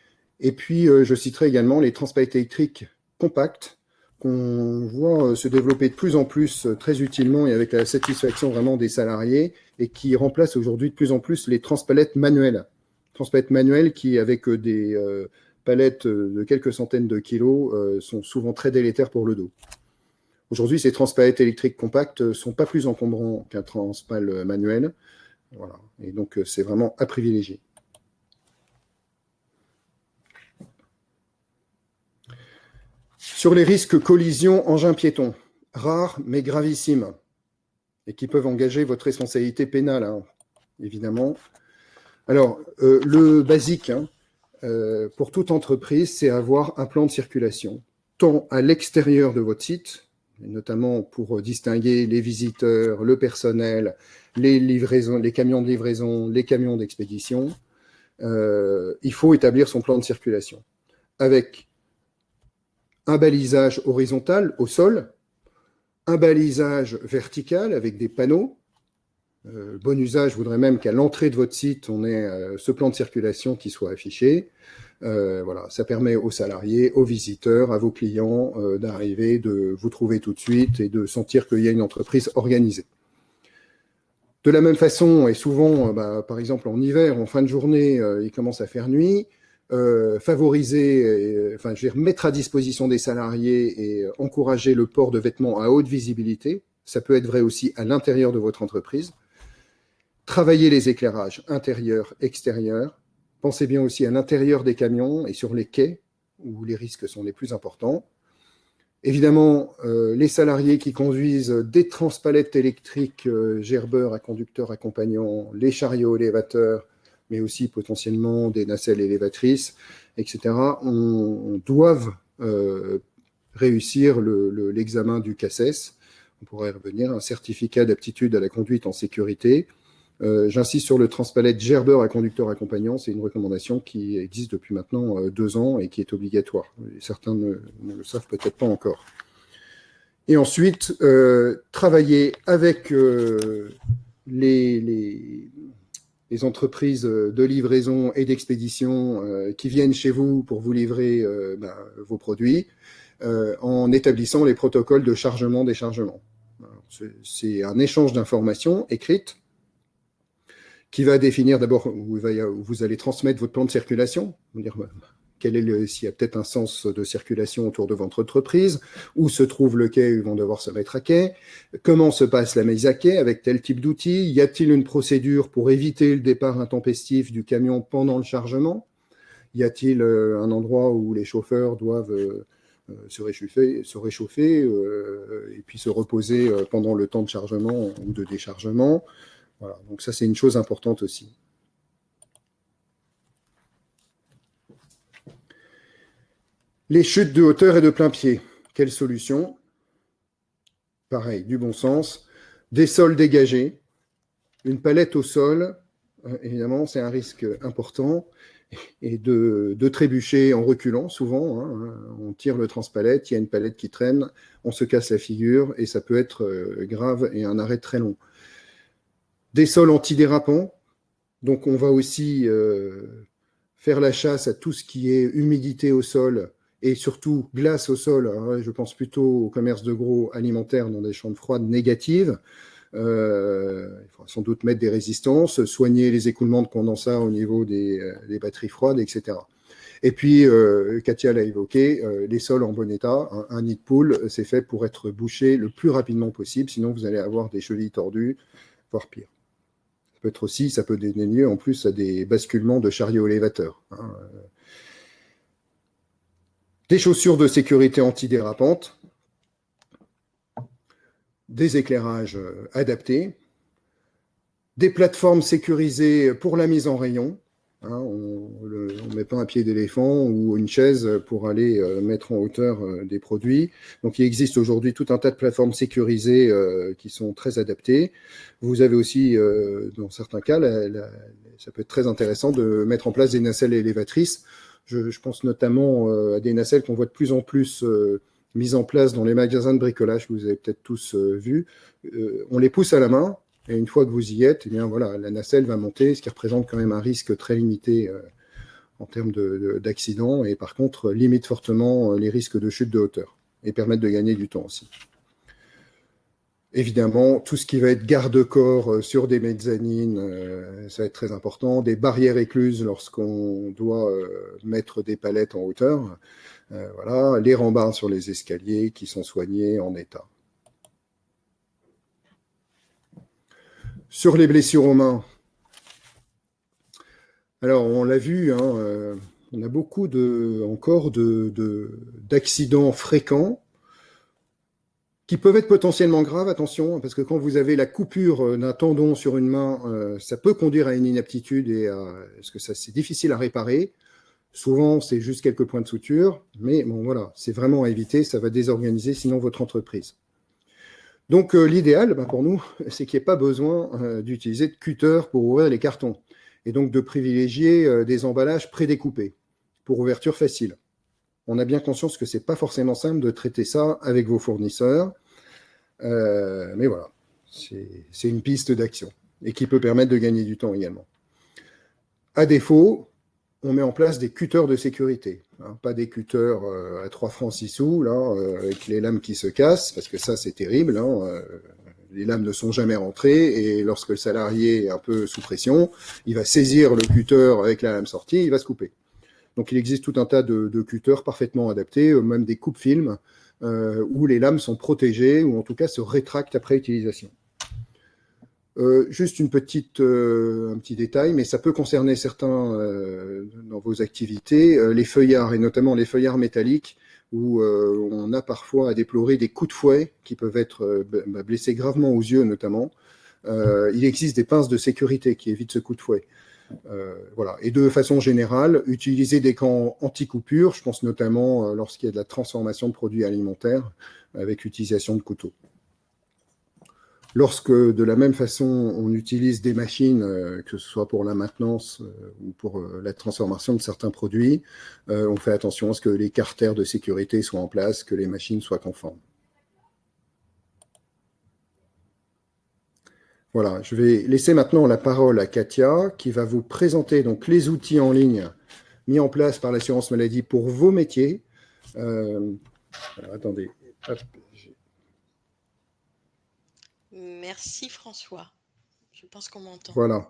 Et puis, je citerai également les transpalettes électriques compactes qu'on voit se développer de plus en plus très utilement et avec la satisfaction vraiment des salariés et qui remplacent aujourd'hui de plus en plus les transpalettes manuelles. Transpalettes manuelles qui, avec des palettes de quelques centaines de kilos, sont souvent très délétères pour le dos. Aujourd'hui, ces transpalettes électriques compactes ne sont pas plus encombrants qu'un transpal manuel. Voilà. Et donc, c'est vraiment à privilégier. Sur les risques collision engin-piéton, rares mais gravissimes, et qui peuvent engager votre responsabilité pénale, hein, évidemment. Alors, le basique, hein, pour toute entreprise, c'est avoir un plan de circulation, tant à l'extérieur de votre site, notamment pour distinguer les visiteurs, le personnel, les livraisons, les camions de livraison, les camions d'expédition. Il faut établir son plan de circulation avec un balisage horizontal au sol, un balisage vertical avec des panneaux. Bon usage voudrait même qu'à l'entrée de votre site, on ait ce plan de circulation qui soit affiché. Voilà, ça permet aux salariés, aux visiteurs, à vos clients d'arriver, de vous trouver tout de suite et de sentir qu'il y a une entreprise organisée. De la même façon, et souvent, par exemple en hiver, en fin de journée, il commence à faire nuit, favoriser, mettre à disposition des salariés et encourager le port de vêtements à haute visibilité. Ça peut être vrai aussi à l'intérieur de votre entreprise. Travailler les éclairages intérieurs, extérieurs. Pensez bien aussi à l'intérieur des camions et sur les quais, où les risques sont les plus importants. Évidemment, les salariés qui conduisent des transpalettes électriques gerbeurs à conducteurs accompagnants, les chariots élévateurs, mais aussi potentiellement des nacelles élévatrices, etc., doivent réussir l'examen du CACES. On pourrait revenir, un certificat d'aptitude à la conduite en sécurité. J'insiste sur le transpalette gerbeur à conducteur accompagnant, c'est une recommandation qui existe depuis maintenant 2 ans et qui est obligatoire. Certains ne le savent peut-être pas encore. Et ensuite, travailler avec les entreprises de livraison et d'expédition qui viennent chez vous pour vous livrer vos produits en établissant les protocoles de chargement-déchargement. C'est un échange d'informations écrites qui va définir d'abord où vous allez transmettre votre plan de circulation, dire s'il y a peut-être un sens de circulation autour de votre entreprise, où se trouve le quai, ils vont devoir se mettre à quai, comment se passe la mise à quai avec tel type d'outil, y a-t-il une procédure pour éviter le départ intempestif du camion pendant le chargement, y a-t-il un endroit où les chauffeurs doivent se réchauffer et puis se reposer pendant le temps de chargement ou de déchargement. Voilà, donc ça, c'est une chose importante aussi. Les chutes de hauteur et de plein pied. Quelle solution? Pareil, du bon sens. Des sols dégagés. Une palette au sol, évidemment, c'est un risque important. Et de trébucher en reculant, souvent. On tire le transpalette, il y a une palette qui traîne, on se casse la figure et ça peut être grave et un arrêt très long. Des sols antidérapants, donc on va aussi faire la chasse à tout ce qui est humidité au sol et surtout glace au sol. Alors, je pense plutôt au commerce de gros alimentaires dans des chambres froides négatives. Il faudra sans doute mettre des résistances, soigner les écoulements de condensat au niveau des batteries froides, etc. Et puis, Katia l'a évoqué, les sols en bon état, un nid de poule, c'est fait pour être bouché le plus rapidement possible, sinon vous allez avoir des chevilles tordues, voire pire. Ça peut donner lieu en plus à des basculements de chariots élévateurs. Des chaussures de sécurité antidérapantes, des éclairages adaptés, des plateformes sécurisées pour la mise en rayon. On ne met pas un pied d'éléphant ou une chaise pour aller mettre en hauteur des produits. Donc, il existe aujourd'hui tout un tas de plateformes sécurisées qui sont très adaptées. Vous avez aussi, dans certains cas, ça peut être très intéressant de mettre en place des nacelles élévatrices. Je pense notamment à des nacelles qu'on voit de plus en plus mises en place dans les magasins de bricolage, que vous avez peut-être tous vus. On les pousse à la main. Et une fois que vous y êtes, eh bien voilà, la nacelle va monter, ce qui représente quand même un risque très limité en termes d'accident, et par contre limite fortement les risques de chute de hauteur et permettre de gagner du temps aussi. Évidemment, tout ce qui va être garde-corps sur des mezzanines, ça va être très important. Des barrières écluses lorsqu'on doit mettre des palettes en hauteur. Voilà, les rambardes sur les escaliers qui sont soignés en état. Sur les blessures aux mains, alors on l'a vu, on a beaucoup encore d'accidents fréquents qui peuvent être potentiellement graves, attention, parce que quand vous avez la coupure d'un tendon sur une main, ça peut conduire à une inaptitude parce que c'est difficile à réparer. Souvent, c'est juste quelques points de suture, mais bon voilà, c'est vraiment à éviter, ça va désorganiser sinon votre entreprise. Donc l'idéal pour nous, c'est qu'il n'y ait pas besoin d'utiliser de cutter pour ouvrir les cartons, et donc de privilégier des emballages prédécoupés pour ouverture facile. On a bien conscience que ce n'est pas forcément simple de traiter ça avec vos fournisseurs, mais voilà, c'est une piste d'action et qui peut permettre de gagner du temps également. À défaut, on met en place des cutters de sécurité, pas des cutters à 3 francs 6 sous, là, avec les lames qui se cassent, parce que ça c'est terrible, les lames ne sont jamais rentrées, et lorsque le salarié est un peu sous pression, il va saisir le cutter avec la lame sortie, il va se couper. Donc il existe tout un tas de cutters parfaitement adaptés, même des coupe-films, où les lames sont protégées, ou en tout cas se rétractent après utilisation. Juste un petit détail, mais ça peut concerner certains dans vos activités, les feuillards, et notamment les feuillards métalliques. où on a parfois à déplorer des coups de fouet qui peuvent être blesser gravement aux yeux notamment. Il existe des pinces de sécurité qui évitent ce coup de fouet. Voilà. Et de façon générale, utiliser des gants anti-coupure, je pense notamment lorsqu'il y a de la transformation de produits alimentaires avec l'utilisation de couteaux. Lorsque, de la même façon, on utilise des machines, que ce soit pour la maintenance ou pour la transformation de certains produits, on fait attention à ce que les carters de sécurité soient en place, que les machines soient conformes. Voilà, je vais laisser maintenant la parole à Katia, qui va vous présenter donc les outils en ligne mis en place par l'assurance maladie pour vos métiers. Alors, attendez. Hop. Merci François. Je pense qu'on m'entend. Voilà.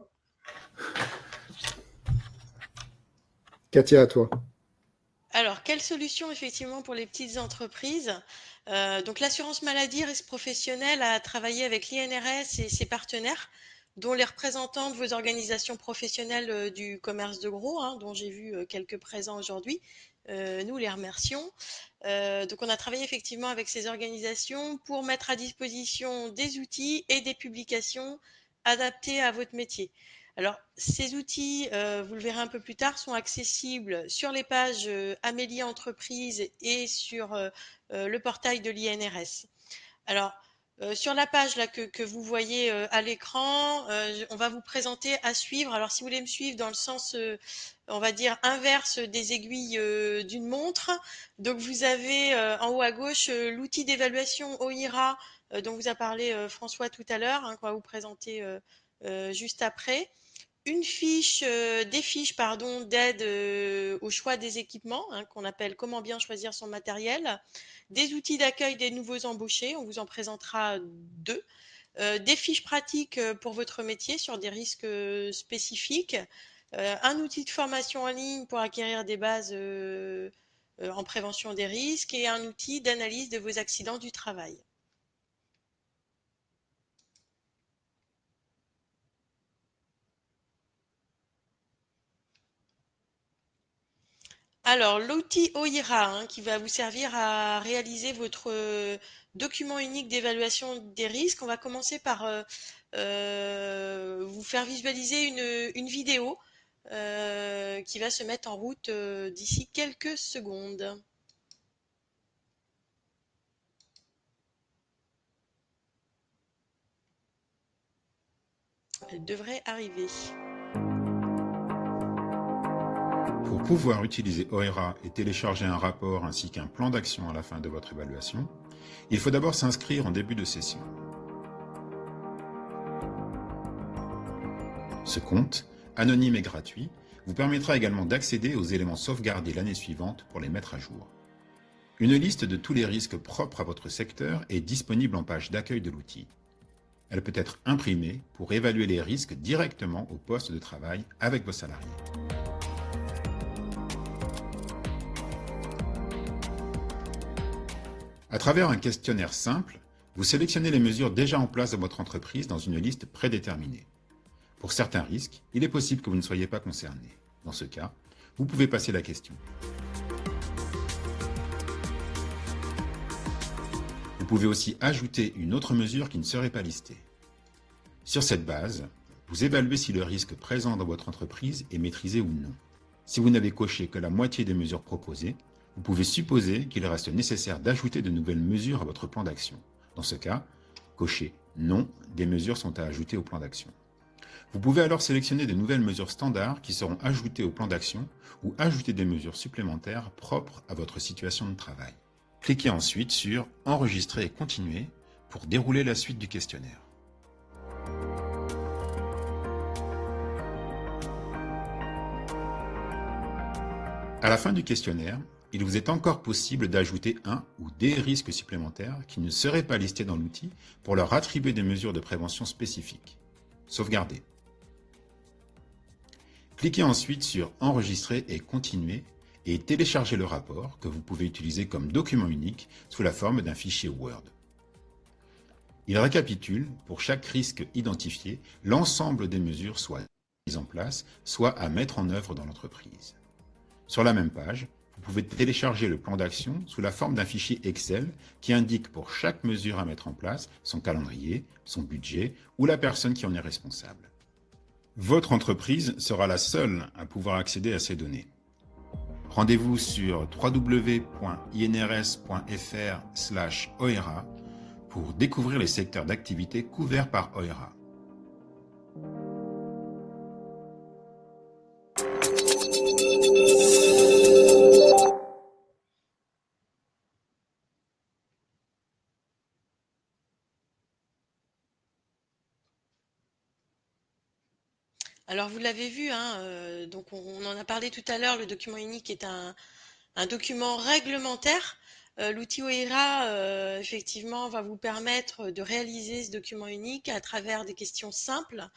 Katia, à toi. Alors, quelle solution effectivement pour les petites entreprises? Donc, l'assurance maladie risque professionnel a travaillé avec l'INRS et ses partenaires, dont les représentants de vos organisations professionnelles du commerce de gros, dont j'ai vu quelques présents aujourd'hui. Nous les remercions. Donc, on a travaillé effectivement avec ces organisations pour mettre à disposition des outils et des publications adaptés à votre métier. Alors, ces outils, vous le verrez un peu plus tard, sont accessibles sur les pages Amélie Entreprise et sur le portail de l'INRS. Alors, sur la page là que vous voyez à l'écran, on va vous présenter à suivre. Alors, si vous voulez me suivre dans le sens, on va dire, inverse des aiguilles d'une montre, donc vous avez en haut à gauche l'outil d'évaluation OIRA dont vous a parlé François tout à l'heure, qu'on va vous présenter juste après. Des fiches d'aide au choix des équipements, qu'on appelle comment bien choisir son matériel, des outils d'accueil des nouveaux embauchés, on vous en présentera 2, des fiches pratiques pour votre métier sur des risques spécifiques, un outil de formation en ligne pour acquérir des bases en prévention des risques et un outil d'analyse de vos accidents du travail. Alors, l'outil OIRA, qui va vous servir à réaliser votre document unique d'évaluation des risques. On va commencer par vous faire visualiser une vidéo qui va se mettre en route d'ici quelques secondes. Elle devrait arriver. Pour pouvoir utiliser OIRA et télécharger un rapport ainsi qu'un plan d'action à la fin de votre évaluation, il faut d'abord s'inscrire en début de session. Ce compte, anonyme et gratuit, vous permettra également d'accéder aux éléments sauvegardés l'année suivante pour les mettre à jour. Une liste de tous les risques propres à votre secteur est disponible en page d'accueil de l'outil. Elle peut être imprimée pour évaluer les risques directement au poste de travail avec vos salariés. À travers un questionnaire simple, vous sélectionnez les mesures déjà en place dans votre entreprise dans une liste prédéterminée. Pour certains risques, il est possible que vous ne soyez pas concerné. Dans ce cas, vous pouvez passer la question. Vous pouvez aussi ajouter une autre mesure qui ne serait pas listée. Sur cette base, vous évaluez si le risque présent dans votre entreprise est maîtrisé ou non. Si vous n'avez coché que la moitié des mesures proposées, vous pouvez supposer qu'il reste nécessaire d'ajouter de nouvelles mesures à votre plan d'action. Dans ce cas, cochez « Non », des mesures sont à ajouter au plan d'action. Vous pouvez alors sélectionner de nouvelles mesures standards qui seront ajoutées au plan d'action ou ajouter des mesures supplémentaires propres à votre situation de travail. Cliquez ensuite sur « Enregistrer et continuer » pour dérouler la suite du questionnaire. À la fin du questionnaire, il vous est encore possible d'ajouter un ou des risques supplémentaires qui ne seraient pas listés dans l'outil pour leur attribuer des mesures de prévention spécifiques. Sauvegarder. Cliquez ensuite sur « Enregistrer et continuer » et téléchargez le rapport que vous pouvez utiliser comme document unique sous la forme d'un fichier Word. Il récapitule, pour chaque risque identifié, l'ensemble des mesures soit mises en place, soit à mettre en œuvre dans l'entreprise. Sur la même page, Vous pouvez télécharger le plan d'action sous la forme d'un fichier Excel qui indique pour chaque mesure à mettre en place son calendrier, son budget ou la personne qui en est responsable. Votre entreprise sera la seule à pouvoir accéder à ces données. Rendez-vous sur www.inrs.fr/OERA pour découvrir les secteurs d'activité couverts par OERA. Alors vous l'avez vu, hein, donc on en a parlé tout à l'heure, le document unique est un document réglementaire. L'outil OERA, effectivement, va vous permettre de réaliser ce document unique à travers des questions simples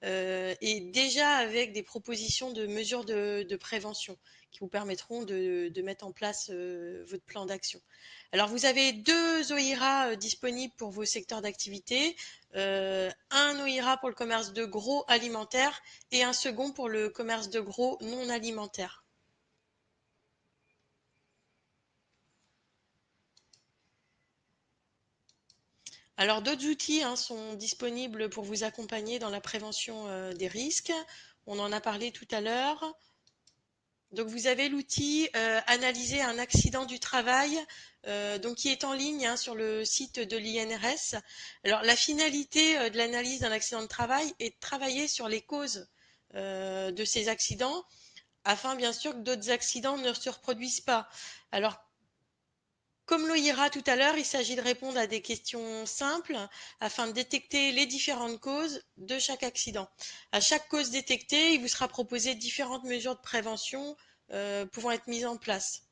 et déjà avec des propositions de mesures de prévention qui vous permettront de mettre en place votre plan d'action. Alors, vous avez deux OIRA disponibles pour vos secteurs d'activité, un OIRA pour le commerce de gros alimentaire et un second pour le commerce de gros non alimentaire. Alors, d'autres outils sont disponibles pour vous accompagner dans la prévention des risques. On en a parlé tout à l'heure. Donc, vous avez l'outil Analyser un accident du travail, donc qui est en ligne sur le site de l'INRS. Alors, la finalité de l'analyse d'un accident de travail est de travailler sur les causes de ces accidents, afin bien sûr que d'autres accidents ne se reproduisent pas. Alors, comme l'OIRA tout à l'heure, il s'agit de répondre à des questions simples afin de détecter les différentes causes de chaque accident. À chaque cause détectée, il vous sera proposé différentes mesures de prévention pouvant être mises en place.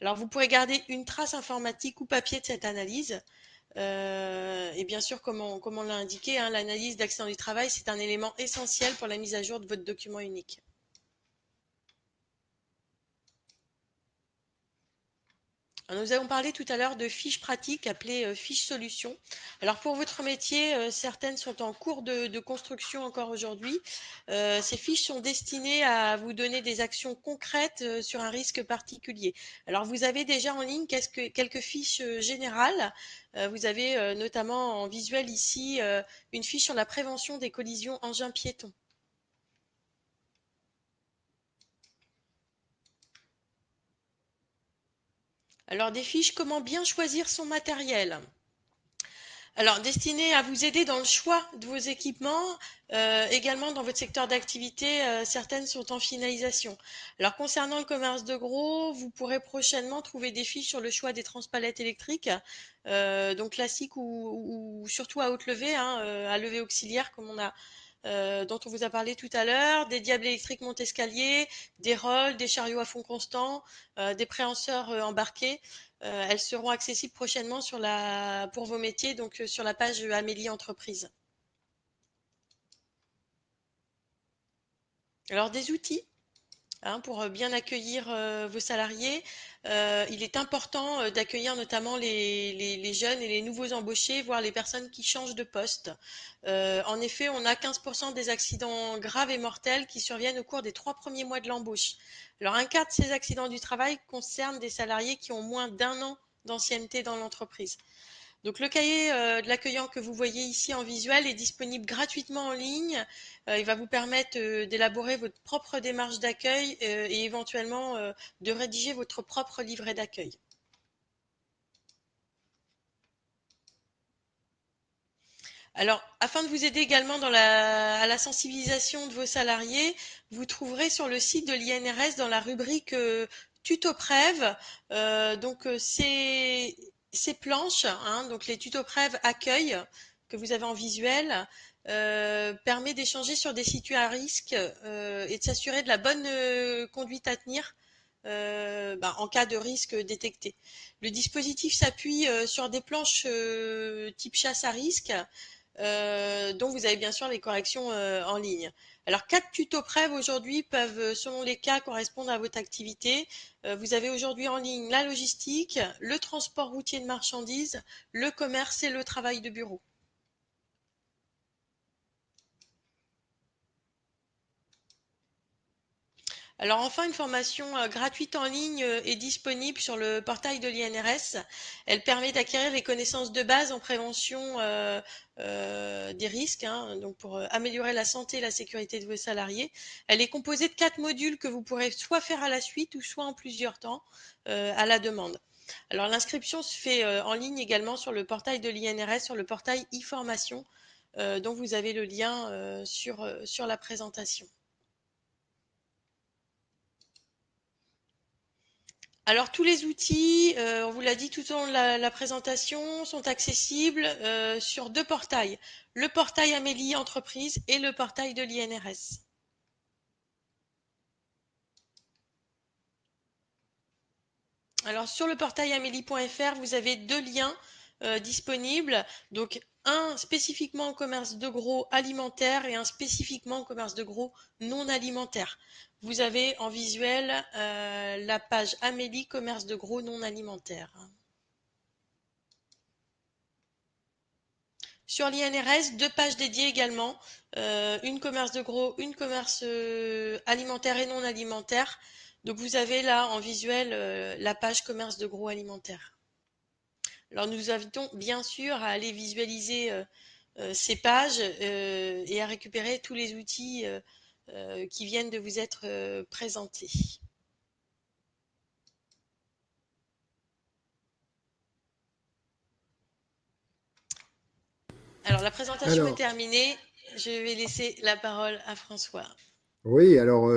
Alors, vous pourrez garder une trace informatique ou papier de cette analyse. Et bien sûr, comme on l'a indiqué, l'analyse d'accident du travail, c'est un élément essentiel pour la mise à jour de votre document unique. Alors, nous avons parlé tout à l'heure de fiches pratiques appelées fiches solutions. Alors pour votre métier, certaines sont en cours de construction encore aujourd'hui. Ces fiches sont destinées à vous donner des actions concrètes sur un risque particulier. Alors vous avez déjà en ligne quelques fiches générales. Vous avez notamment en visuel ici une fiche sur la prévention des collisions engins piétons. Alors des fiches comment bien choisir son matériel. Alors, destiné à vous aider dans le choix de vos équipements, également dans votre secteur d'activité, certaines sont en finalisation. Alors, concernant le commerce de gros, vous pourrez prochainement trouver des fiches sur le choix des transpalettes électriques, donc classiques ou surtout à haute levée, à levée auxiliaire comme dont on vous a parlé tout à l'heure, des diables électriques monte-escalier, des rolls, des chariots à fond constant, des préhenseurs embarqués. Elles seront accessibles prochainement pour vos métiers, donc sur la page Amélie Entreprise. Alors des outils pour bien accueillir vos salariés. Il est important d'accueillir notamment les jeunes et les nouveaux embauchés, voire les personnes qui changent de poste. En effet, on a 15% des accidents graves et mortels qui surviennent au cours des 3 premiers mois de l'embauche. Alors un quart de ces accidents du travail concerne des salariés qui ont moins d'1 an d'ancienneté dans l'entreprise. Donc le cahier de l'accueillant que vous voyez ici en visuel est disponible gratuitement en ligne. Il va vous permettre d'élaborer votre propre démarche d'accueil et éventuellement de rédiger votre propre livret d'accueil. Alors, afin de vous aider également à la sensibilisation de vos salariés, vous trouverez sur le site de l'INRS dans la rubrique Tuto Prév, ces planches, donc les tutos Prév accueil que vous avez en visuel, permet d'échanger sur des situations à risque et de s'assurer de la bonne conduite à tenir en cas de risque détecté. Le dispositif s'appuie sur des planches type chasse à risque, dont vous avez bien sûr les corrections en ligne. Alors 4 tutos Prév aujourd'hui peuvent, selon les cas, correspondre à votre activité. Vous avez aujourd'hui en ligne la logistique, le transport routier de marchandises, le commerce et le travail de bureau. Alors enfin, une formation gratuite en ligne est disponible sur le portail de l'INRS. Elle permet d'acquérir les connaissances de base en prévention des risques, hein, donc pour améliorer la santé et la sécurité de vos salariés. Elle est composée de 4 modules que vous pourrez soit faire à la suite ou soit en plusieurs temps à la demande. Alors l'inscription se fait en ligne également sur le portail de l'INRS, sur le portail e-formation, dont vous avez le lien sur la présentation. Alors tous les outils, on vous l'a dit tout au long de la présentation, sont accessibles sur 2 portails, le portail Amélie Entreprise et le portail de l'INRS. Alors sur le portail amélie.fr, vous avez 2 liens disponibles, donc un spécifiquement au commerce de gros alimentaire et un spécifiquement au commerce de gros non alimentaire. Vous avez en visuel la page Amélie commerce de gros non alimentaire. Sur l'INRS, 2 pages dédiées également, une commerce de gros, une commerce alimentaire et non alimentaire. Donc vous avez là en visuel la page commerce de gros alimentaire. Alors nous vous invitons bien sûr à aller visualiser ces pages et à récupérer tous les outils qui viennent de vous être présentés. Alors la présentation est terminée. Je vais laisser la parole à François. Oui, alors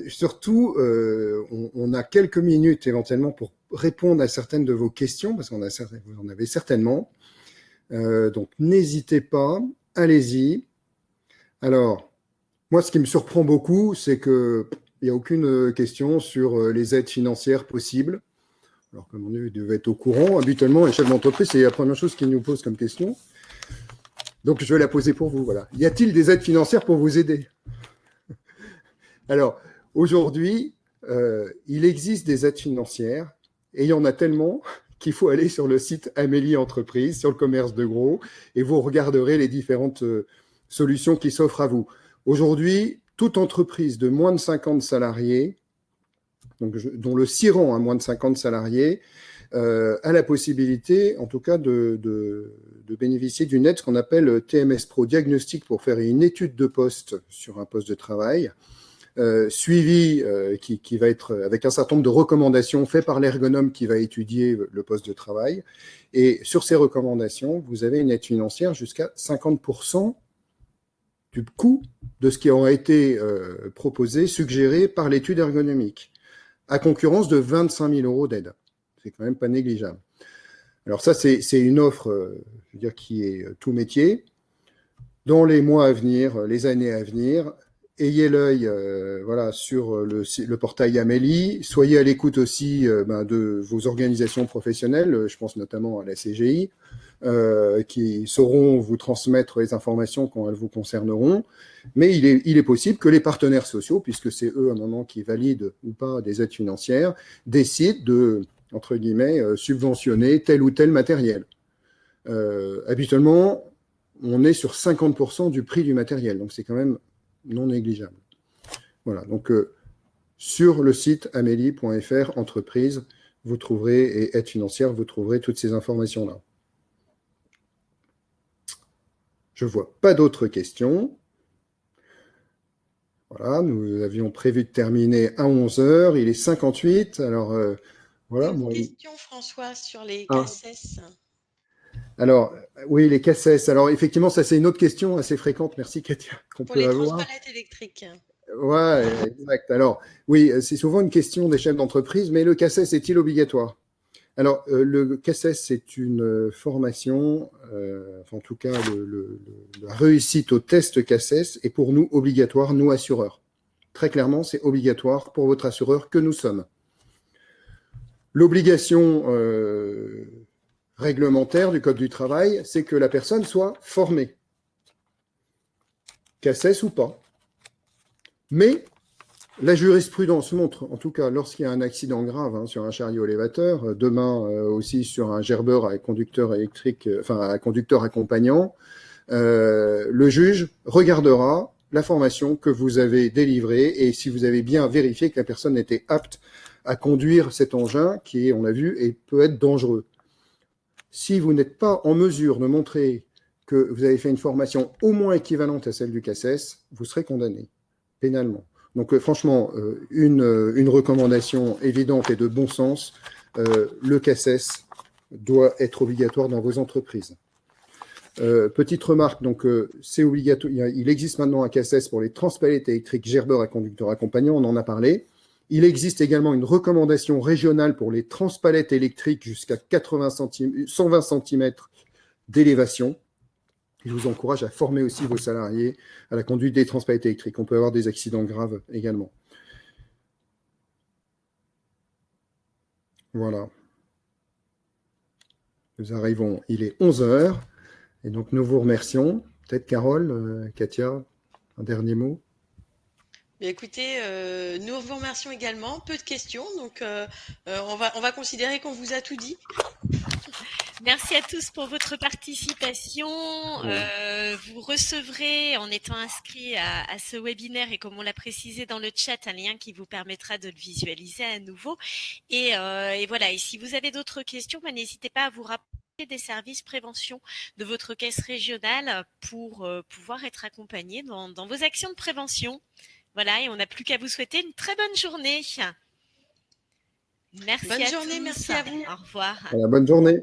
surtout, on a quelques minutes éventuellement pour répondre à certaines de vos questions, parce qu'on vous en avez certainement. Donc n'hésitez pas, allez-y. Alors, moi, ce qui me surprend beaucoup, c'est qu'il n'y a aucune question sur les aides financières possibles. Alors, comme on devait être au courant, habituellement, les chefs d'entreprise, c'est la première chose qu'ils nous posent comme question. Donc, je vais la poser pour vous. Voilà. Y a-t-il des aides financières pour vous aider ? Alors, aujourd'hui, il existe des aides financières et il y en a tellement qu'il faut aller sur le site Amélie Entreprise, sur le commerce de gros, et vous regarderez les différentes solutions qui s'offrent à vous. Aujourd'hui, toute entreprise de moins de 50 salariés, donc, dont le SIRAN a moins de 50 salariés, a la possibilité, en tout cas, de bénéficier d'une aide, ce qu'on appelle TMS Pro, diagnostic pour faire une étude de poste sur un poste de travail, suivi qui va être avec un certain nombre de recommandations faites par l'ergonome qui va étudier le poste de travail. Et sur ces recommandations, vous avez une aide financière jusqu'à 50% du coût de ce qui aura été proposé, suggéré par l'étude ergonomique, à concurrence de 25 000 € d'aide. C'est quand même pas négligeable. Alors ça, c'est une offre, je veux dire, qui est tout métier. Dans les mois à venir, les années à venir, ayez l'œil voilà, sur le portail Amélie. Soyez à l'écoute aussi de vos organisations professionnelles, je pense notamment à la CGI, qui sauront vous transmettre les informations quand elles vous concerneront. Mais il est possible que les partenaires sociaux, puisque c'est eux à un moment qui valident ou pas des aides financières, décident de, entre guillemets, subventionner tel ou tel matériel. Habituellement, on est sur 50% du prix du matériel, donc c'est quand même non négligeable. Voilà, donc sur le site amélie.fr entreprise, vous trouverez, et aide financière, vous trouverez toutes ces informations-là. Je ne vois pas d'autres questions. Voilà, nous avions prévu de terminer à 11 h, il est 58, alors voilà. Une question, François, sur les CACES. Alors, oui, les CACES. Alors, effectivement, ça, c'est une autre question assez fréquente. Merci, Katia, qu'on peut avoir. Pour les transpalettes électriques. Ouais, exact. Alors, oui, c'est souvent une question des chefs d'entreprise, mais le CACES est-il obligatoire? Alors, le CACES, c'est une formation, en tout cas, la réussite au test CACES est pour nous obligatoire, nous assureurs. Très clairement, c'est obligatoire pour votre assureur que nous sommes. L'obligation réglementaire du Code du travail, c'est que la personne soit formée, CACES ou pas. Mais la jurisprudence montre, en tout cas lorsqu'il y a un accident grave sur un chariot élévateur, demain aussi sur un gerbeur à conducteur électrique, enfin à conducteur accompagnant, le juge regardera la formation que vous avez délivrée et si vous avez bien vérifié que la personne était apte à conduire cet engin qui, on l'a vu, peut être dangereux. Si vous n'êtes pas en mesure de montrer que vous avez fait une formation au moins équivalente à celle du CACES, vous serez condamné pénalement. Donc franchement, une recommandation évidente et de bon sens, le CACES doit être obligatoire dans vos entreprises. Petite remarque, donc c'est obligatoire. Il existe maintenant un CACES pour les transpalettes électriques gerbeurs et conducteurs accompagnants, on en a parlé. Il existe également une recommandation régionale pour les transpalettes électriques jusqu'à 120 cm d'élévation. Je vous encourage à former aussi vos salariés à la conduite des transpalettes électriques. On peut avoir des accidents graves également. Voilà. Nous arrivons, il est 11 h. Et donc, nous vous remercions. Peut-être Carole, Katia, un dernier mot. Écoutez, nous vous remercions également. Peu de questions, donc on va considérer qu'on vous a tout dit. Merci à tous pour votre participation. Vous recevrez, en étant inscrit à ce webinaire, et comme on l'a précisé dans le chat, un lien qui vous permettra de le visualiser à nouveau. Et voilà. Et si vous avez d'autres questions, n'hésitez pas à vous rappeler des services prévention de votre caisse régionale pour pouvoir être accompagné dans vos actions de prévention. Voilà, et on n'a plus qu'à vous souhaiter une très bonne journée. Merci bonne à journée, tous. merci à vous. Au revoir. Voilà, bonne journée.